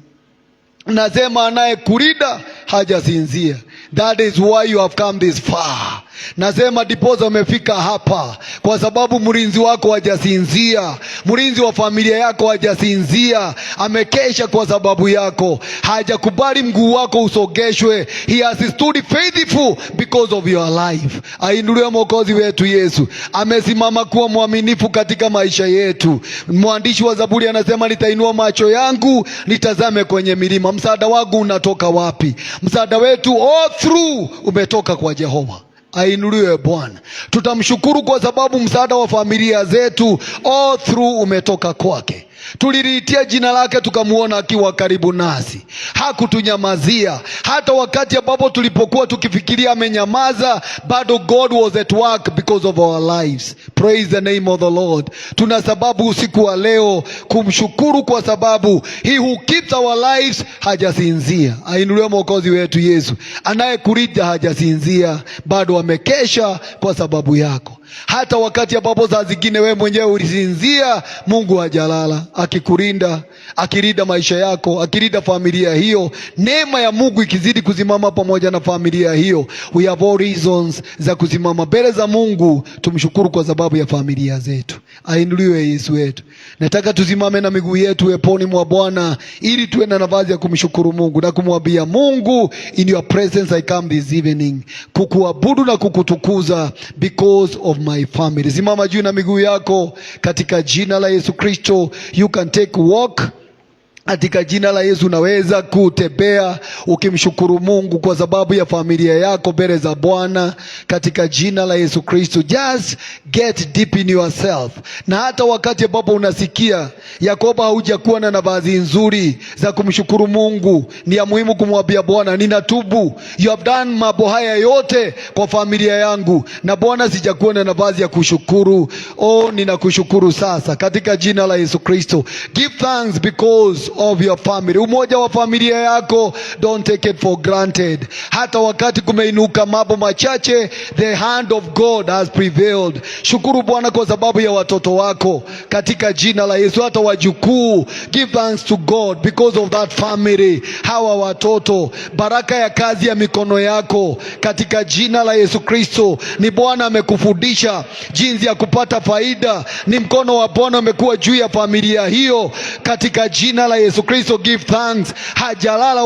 Nasema anayekulida hajasinzia. That is why you have come this far. Nasema diposa umefika hapa kwa sababu mlinzi wako hajasinzia, mlinzi wa familia yako hajasinzia, amekesha kwa sababu yako, hajakubali mguu wako usogeshwe. He has stood faithful because of your life. Ainuliwe Mwokozi wetu Yesu. Amesimama kuwa mwaminifu katika maisha yetu. Mwandishi wa Zaburi anasema, nitainua macho yangu nitazame kwenye milima. Msaada wangu unatoka wapi? Msaada wetu all through umetoka kwa Jehova. Ainuliwe Bwana. Tutamshukuru kwa sababu msaada wa familia zetu all through umetoka kwake. Tuliliitia jina lake, tukamuona akiwa karibu nasi, hakutunyamazia. Hata wakati ambapo tulipokuwa tukifikiria amenyamaza, bado God was at work because of our lives. Praise the name of the Lord. Tuna sababu usiku wa leo kumshukuru, kwa sababu he who keeps our lives hajasinzia. Ainuliwe Mwokozi wetu Yesu. Anayekulinda hajasinzia, bado amekesha kwa sababu yako. Hata wakati ambapo saa zingine wewe mwenyewe ulisinzia, Mungu hajalala, akikulinda, akilinda maisha yako, akilinda familia hiyo. Neema ya Mungu ikizidi kusimama pamoja na familia hiyo, we have all reasons za kusimama mbele za Mungu tumshukuru kwa sababu ya familia zetu. Ainuliwe Yesu wetu. Nataka tusimame na miguu yetu weponi mwa Bwana, ili tuwe na nafasi ya kumshukuru Mungu na kumwambia Mungu, in your presence I come this evening, kukuabudu na kukutukuza because of my family. Simama juu na miguu yako katika jina la Yesu Kristo. You can take walk. Katika jina la Yesu unaweza kutembea ukimshukuru Mungu kwa sababu ya familia yako mbele za Bwana katika jina la Yesu Kristo. Just get deep in yourself. Na hata wakati ambapo unasikia Yakoba haujakuwa na nafasi nzuri za kumshukuru Mungu, ni ya muhimu kumwambia Bwana, ninatubu. You have done mambo haya yote kwa familia yangu na Bwana sijakuwa na nafasi ya kushukuru. Oh, ninakushukuru sasa katika jina la Yesu Kristo. Give thanks because of your family. Umoja wa familia yako, don't take it for granted. Hata wakati kumeinuka mambo machache, the hand of God has prevailed. Shukuru Bwana kwa sababu ya watoto wako katika jina la Yesu, hata wajukuu. Give thanks to God because of that family. Hawa watoto, baraka ya kazi ya mikono yako katika jina la Yesu Kristo. Ni Bwana amekufundisha jinsi ya kupata faida, ni mkono wa Bwana umekuwa juu ya familia hiyo katika jina la Yesu Kristo. Give thanks. Hajalala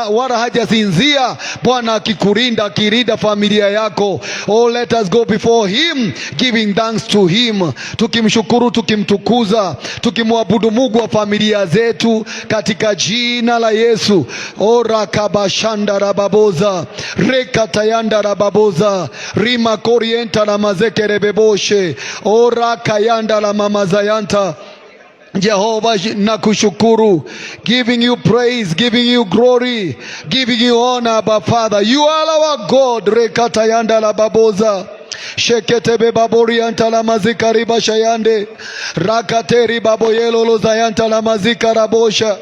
wala hajasinzia, Bwana akikulinda, akilinda familia yako. Oh, let us go before him giving thanks to him, tukimshukuru, tukimtukuza, tukimwabudu Mungu wa familia zetu katika jina la Yesu. Oh, rakabashanda rababoza rekatayanda rababoza rima korienta na mazekerebeboshe. Oh, rakayanda la mamazayanta. Jehovah, nakushukuru, giving you praise, giving you glory, giving you honor, Abba Father. You are our God. Rekatayanda la baboza sheketebe babori anta la mazika riba shayande rakateri baboyelo lo zayanta la mazika rabosha.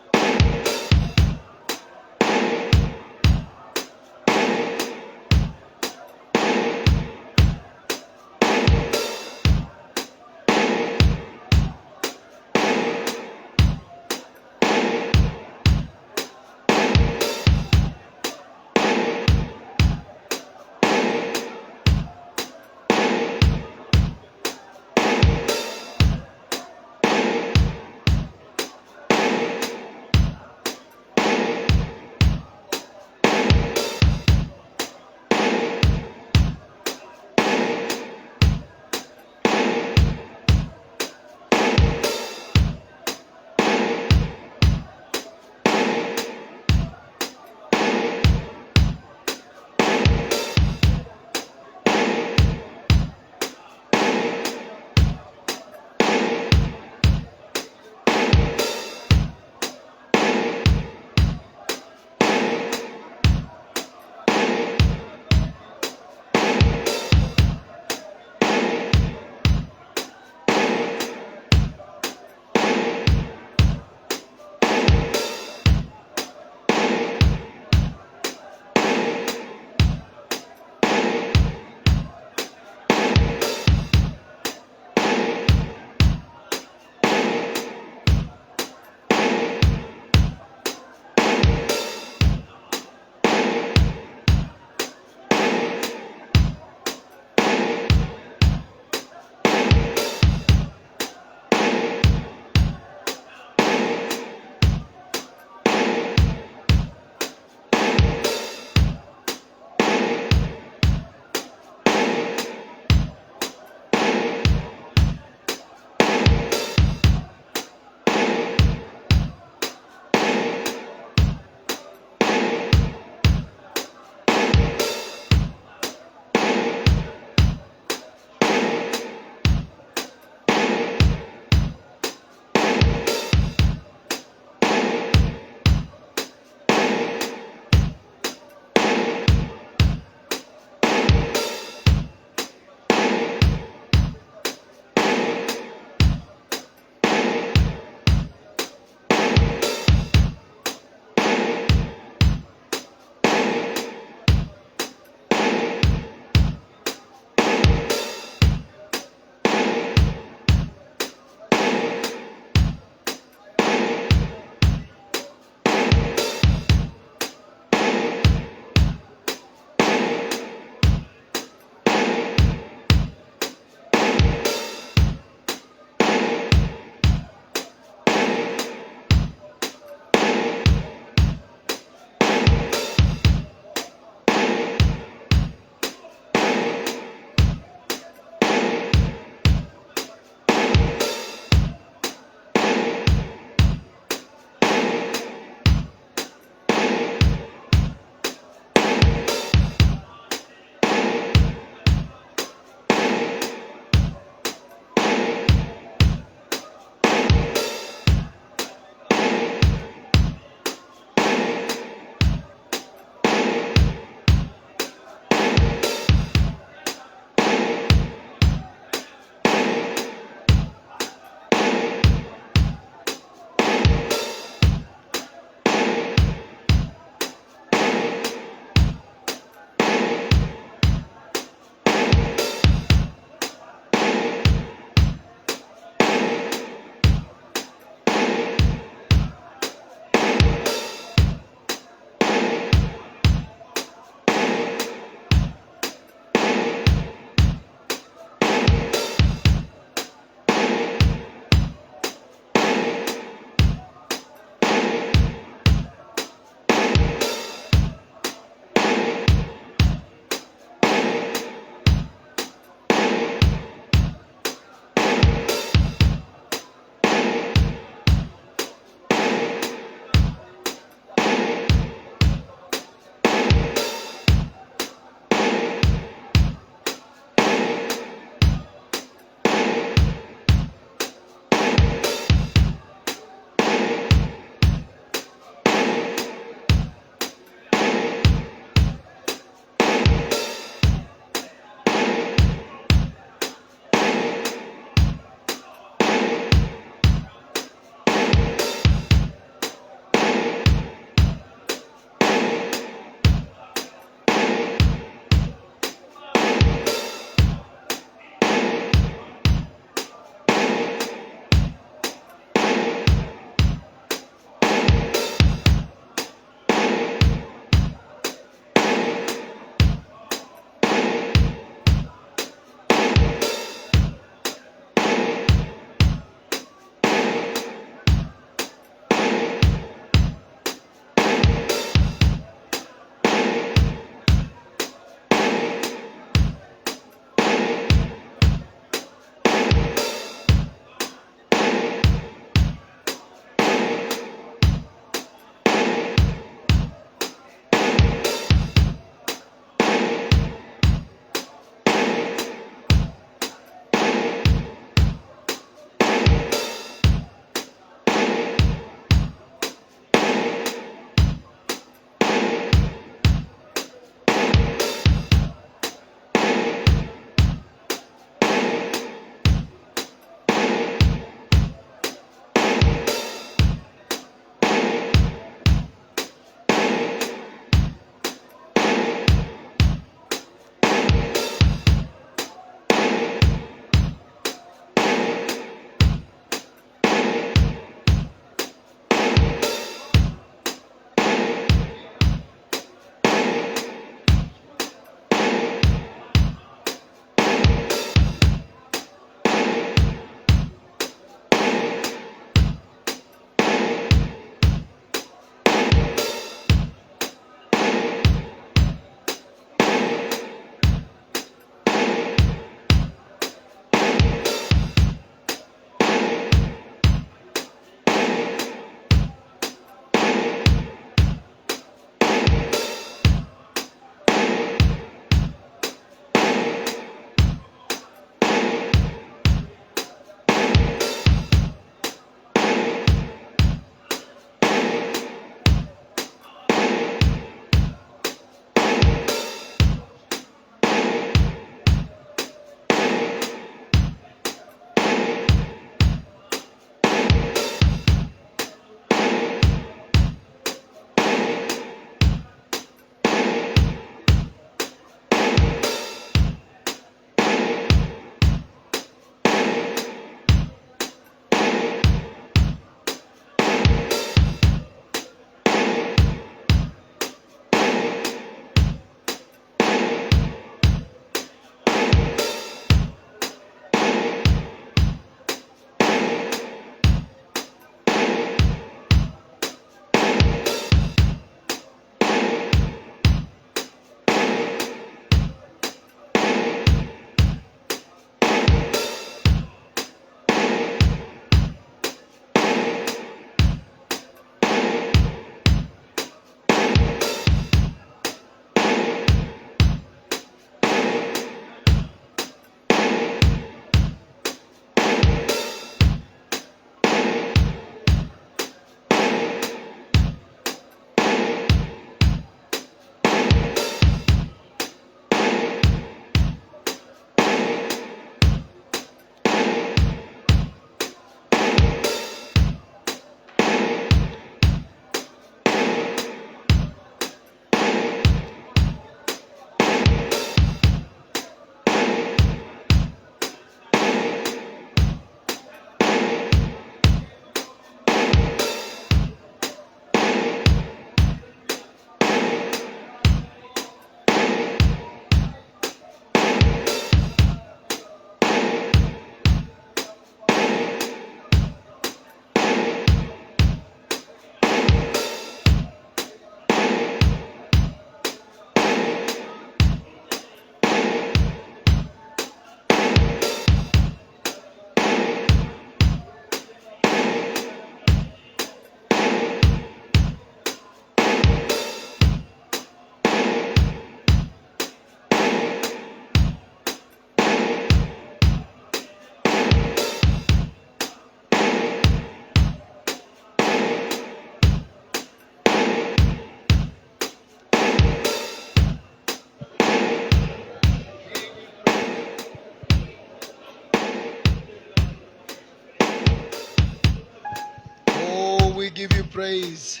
give you praise.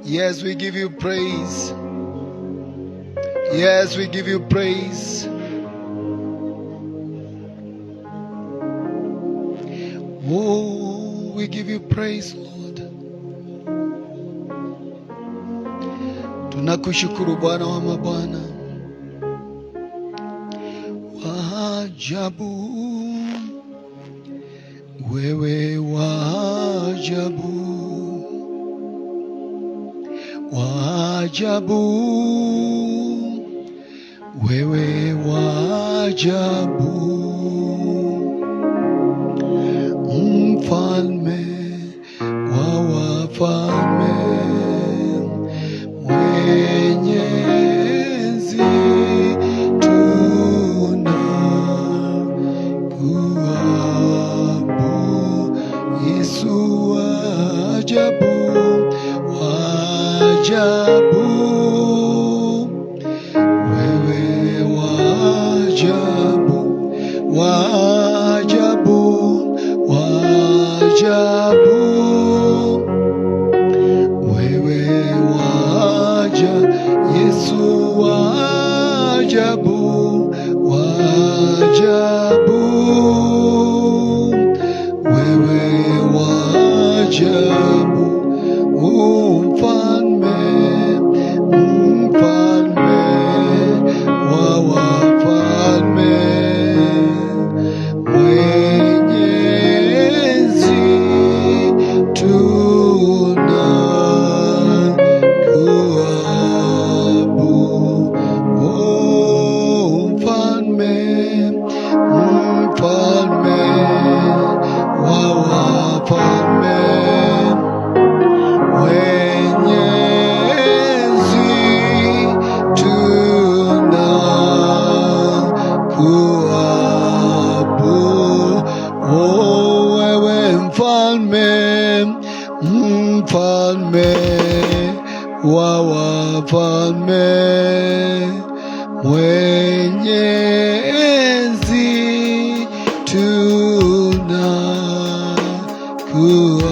Yes, we give you praise. Yes, we give you praise. Oh, we give you praise, Lord. Tunakushukuru Bwana wa mabwana. Waajabu, wewe waajabu. Waajabu, wewe waajabu. Mfalme wa wafalme, mwenye enzi, tunakuabudu. Yesu waajabu, waajabu, wewe waajabu, waajabu, waajabu, wewe waajabu. Yesu waajabu, waajabu, wewe waajabu. Mfalme, mfalme wa wafalme, mwenye enzi, tunakuabudu. Oh, mfalme, mfalme wa wafalme, mwenye enzi, tunakuabudu. Oh, wewe mfalme, mfalme wa wafalme, mwenye enzi, tunakuabudu.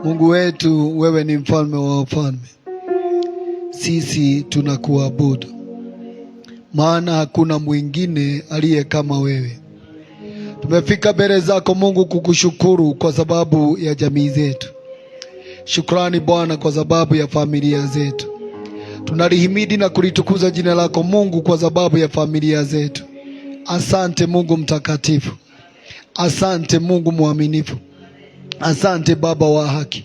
Mungu wetu, wewe ni mfalme wa wafalme. Sisi tunakuabudu, maana hakuna mwingine aliye kama wewe. Tumefika mbele zako Mungu kukushukuru kwa sababu ya jamii zetu. Shukrani Bwana kwa sababu ya familia zetu. Tunalihimidi na kulitukuza jina lako Mungu kwa sababu ya familia zetu. Asante Mungu mtakatifu. Asante Mungu mwaminifu. Asante Baba wa haki.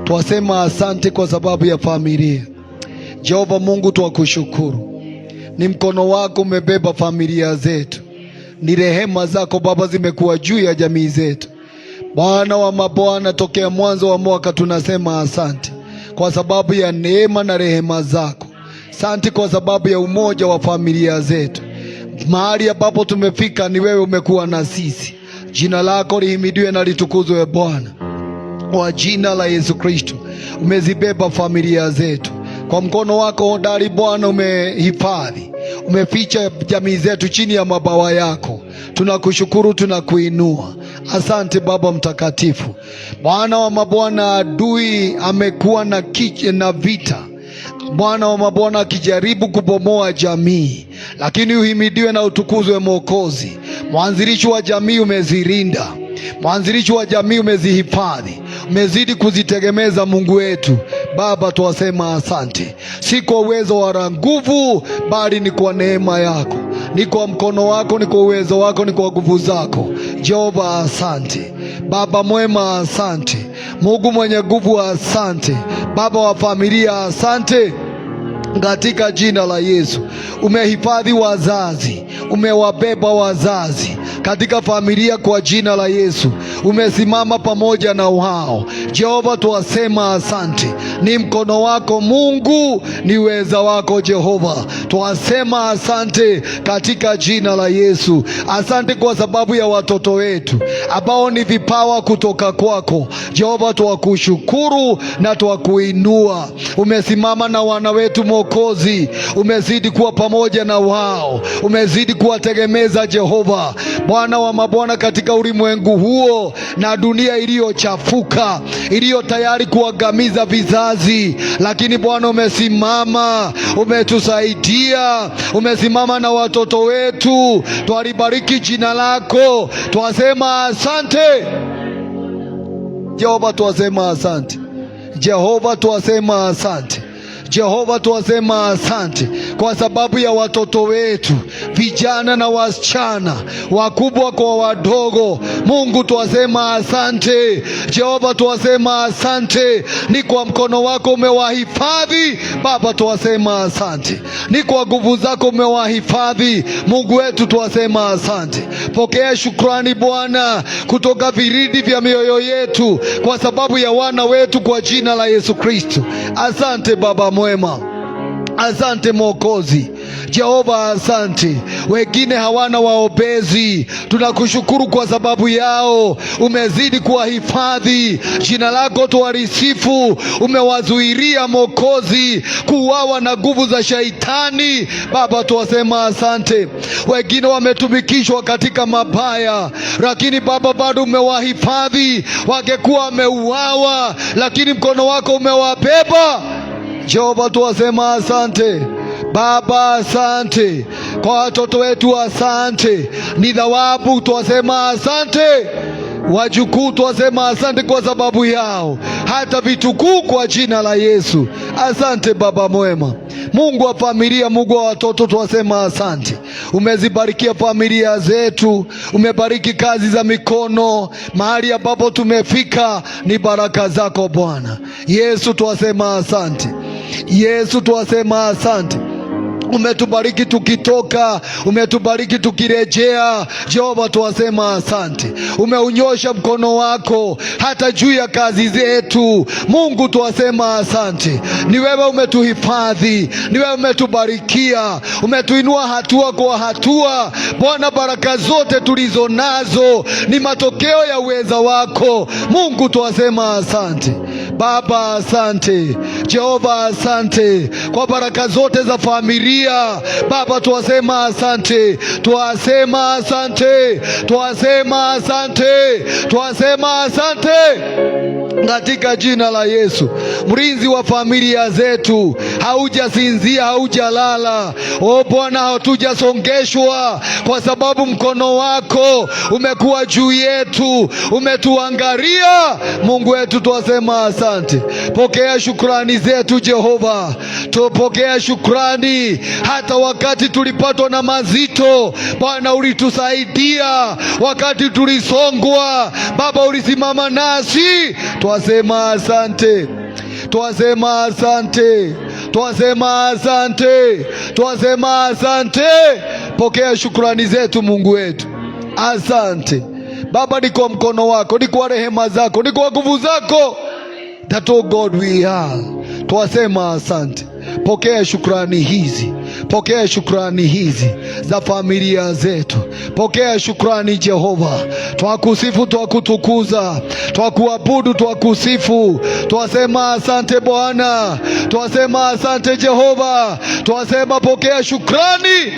Twasema asante kwa sababu ya familia. Jehova Mungu, twakushukuru. Ni mkono wako umebeba familia zetu. Ni rehema zako Baba zimekuwa juu ya jamii zetu. Bwana wa mabwana, tokea mwanzo wa mwaka tunasema asante kwa sababu ya neema na rehema zako. Asante kwa sababu ya umoja wa familia zetu. Mahali ambapo tumefika ni wewe umekuwa na sisi. Jina lako lihimidiwe na litukuzwe Bwana. Kwa jina la Yesu Kristo umezibeba familia zetu. Kwa mkono wako hodari Bwana umehifadhi, umeficha jamii zetu chini ya mabawa yako. Tunakushukuru, tunakuinua. Asante Baba mtakatifu. Bwana wa mabwana, adui amekuwa na vita. Bwana wa mabwana akijaribu kubomoa jamii, lakini uhimidiwe na utukuzwe Mwokozi. Mwanzilishi wa jamii umezirinda, mwanzilishi wa jamii umezihifadhi, umezidi kuzitegemeza Mungu wetu. Baba twasema asante, si kwa uwezo wala nguvu, bali ni kwa neema yako, ni kwa mkono wako, ni kwa uwezo wako, ni kwa nguvu zako. Jehova asante. Baba mwema asante. Mungu mwenye nguvu, asante. Baba wa familia, asante katika jina la Yesu. Umehifadhi wazazi, umewabeba wazazi katika familia kwa jina la Yesu. Umesimama pamoja na wao. Jehova, twasema asante. Ni mkono wako Mungu, ni uweza wako Jehova. Twasema asante katika jina la Yesu. Asante kwa sababu ya watoto wetu ambao ni vipawa kutoka kwako Jehova. Twakushukuru na twakuinua. Umesimama na wana wetu Mwokozi, umezidi kuwa pamoja na wao, umezidi kuwategemeza Jehova, Bwana wa mabwana, katika ulimwengu huo na dunia iliyochafuka, iliyo tayari kuangamiza vizazi. Lakini Bwana umesimama, umetusaidia, umesimama na watoto wetu. Twalibariki jina lako, twasema asante Jehova, twasema asante Jehova, twasema asante Jehova, twasema asante kwa sababu ya watoto wetu, vijana na wasichana, wakubwa kwa wadogo. Mungu, twasema asante Jehova, twasema asante. Ni kwa mkono wako umewahifadhi Baba, twasema asante. Ni kwa nguvu zako umewahifadhi Mungu wetu, twasema asante. Pokea shukrani Bwana kutoka viridi vya mioyo yetu kwa sababu ya wana wetu kwa jina la Yesu Kristo. Asante Baba mwema, asante Mwokozi Jehova, asante. Wengine hawana waombezi, tunakushukuru kwa sababu yao. Umezidi kuwahifadhi, jina lako tuwarisifu. Umewazuiria Mwokozi kuuawa na nguvu za shaitani Baba, tuwasema asante. Wengine wametumikishwa katika mabaya, lakini Baba bado umewahifadhi. Wangekuwa wameuawa, lakini mkono wako umewabeba Jehova, tuwasema asante Baba. Asante kwa watoto wetu, asante. Ni thawabu, tuwasema asante. Wajukuu, tuwasema asante kwa sababu yao, hata vitukuu kwa jina la Yesu. Asante Baba mwema, Mungu wa familia, Mungu wa watoto, tuwasema asante. Umezibarikia familia zetu, umebariki kazi za mikono. Mahali ambapo tumefika ni baraka zako Bwana Yesu, tuwasema asante. Yesu, tuwasema asante. Umetubariki tukitoka, umetubariki tukirejea Jehova, tuwasema asante. Umeunyosha mkono wako hata juu ya kazi zetu Mungu, tuwasema asante. Ni wewe umetuhifadhi, ni wewe umetubarikia, umetuinua hatua kwa hatua Bwana. Baraka zote tulizo nazo ni matokeo ya uweza wako Mungu, tuwasema asante Baba. Asante Jehova, asante kwa baraka zote za familia Baba, tuwasema asante, tuwasema asante, tuwasema asante, tuwasema asante katika jina la Yesu. Mlinzi wa familia zetu, haujasinzia, haujalala o Bwana, hatujasongeshwa kwa sababu mkono wako umekuwa juu yetu, umetuangalia Mungu wetu, tuwasema asante. Pokea shukrani zetu Jehova, tupokea shukrani. Hata wakati tulipatwa na mazito Bwana, ulitusaidia. Wakati tulisongwa Baba, ulisimama nasi. Twasema asante, twasema asante, twasema asante, twasema asante. Pokea shukrani zetu Mungu wetu, asante Baba. Ni kwa mkono wako, ni kwa rehema zako, ni kwa nguvu zako that oh God we are. Twasema asante. Pokea shukrani hizi, pokea shukrani hizi za familia zetu. Pokea shukrani Jehova, twakusifu, twakutukuza, twakuabudu, twakusifu. Twasema asante Bwana, twasema asante Jehova. Twasema pokea shukrani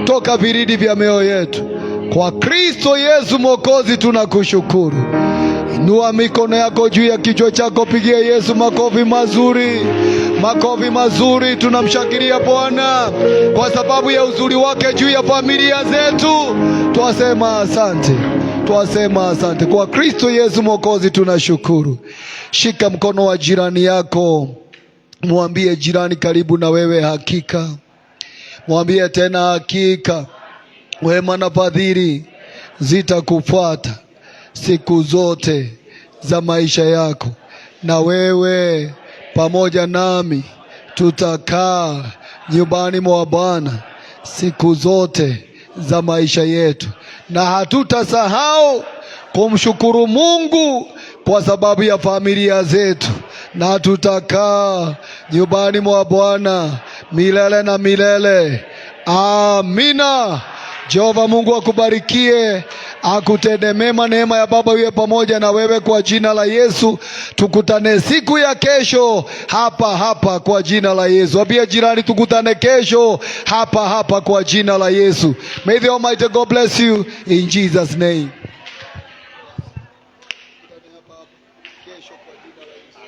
toka viridi vya mioyo yetu kwa Kristo Yesu Mwokozi, tunakushukuru. Inua mikono yako juu ya kichwa chako, pigia Yesu makofi mazuri, makofi mazuri. Tunamshangilia Bwana kwa sababu ya uzuri wake juu ya familia zetu. Twasema asante, twasema asante kwa Kristo Yesu Mwokozi, tunashukuru. Shika mkono wa jirani yako, mwambie jirani, karibu na wewe, hakika. Mwambie tena, hakika wema na fadhili zitakufuata siku zote za maisha yako, na wewe pamoja nami tutakaa nyumbani mwa Bwana siku zote za maisha yetu, na hatutasahau kumshukuru Mungu kwa sababu ya familia zetu, na tutakaa nyumbani mwa Bwana milele na milele. Amina. Jehova Mungu akubarikie, akutende mema. Neema ya Baba iwe pamoja na wewe kwa jina la Yesu. Tukutane siku ya kesho hapa hapa kwa jina la Yesu. Ambia jirani, tukutane kesho hapa hapa kwa jina la Yesu. May the Almighty God bless you in Jesus name. Kesho kwa jina la Yesu.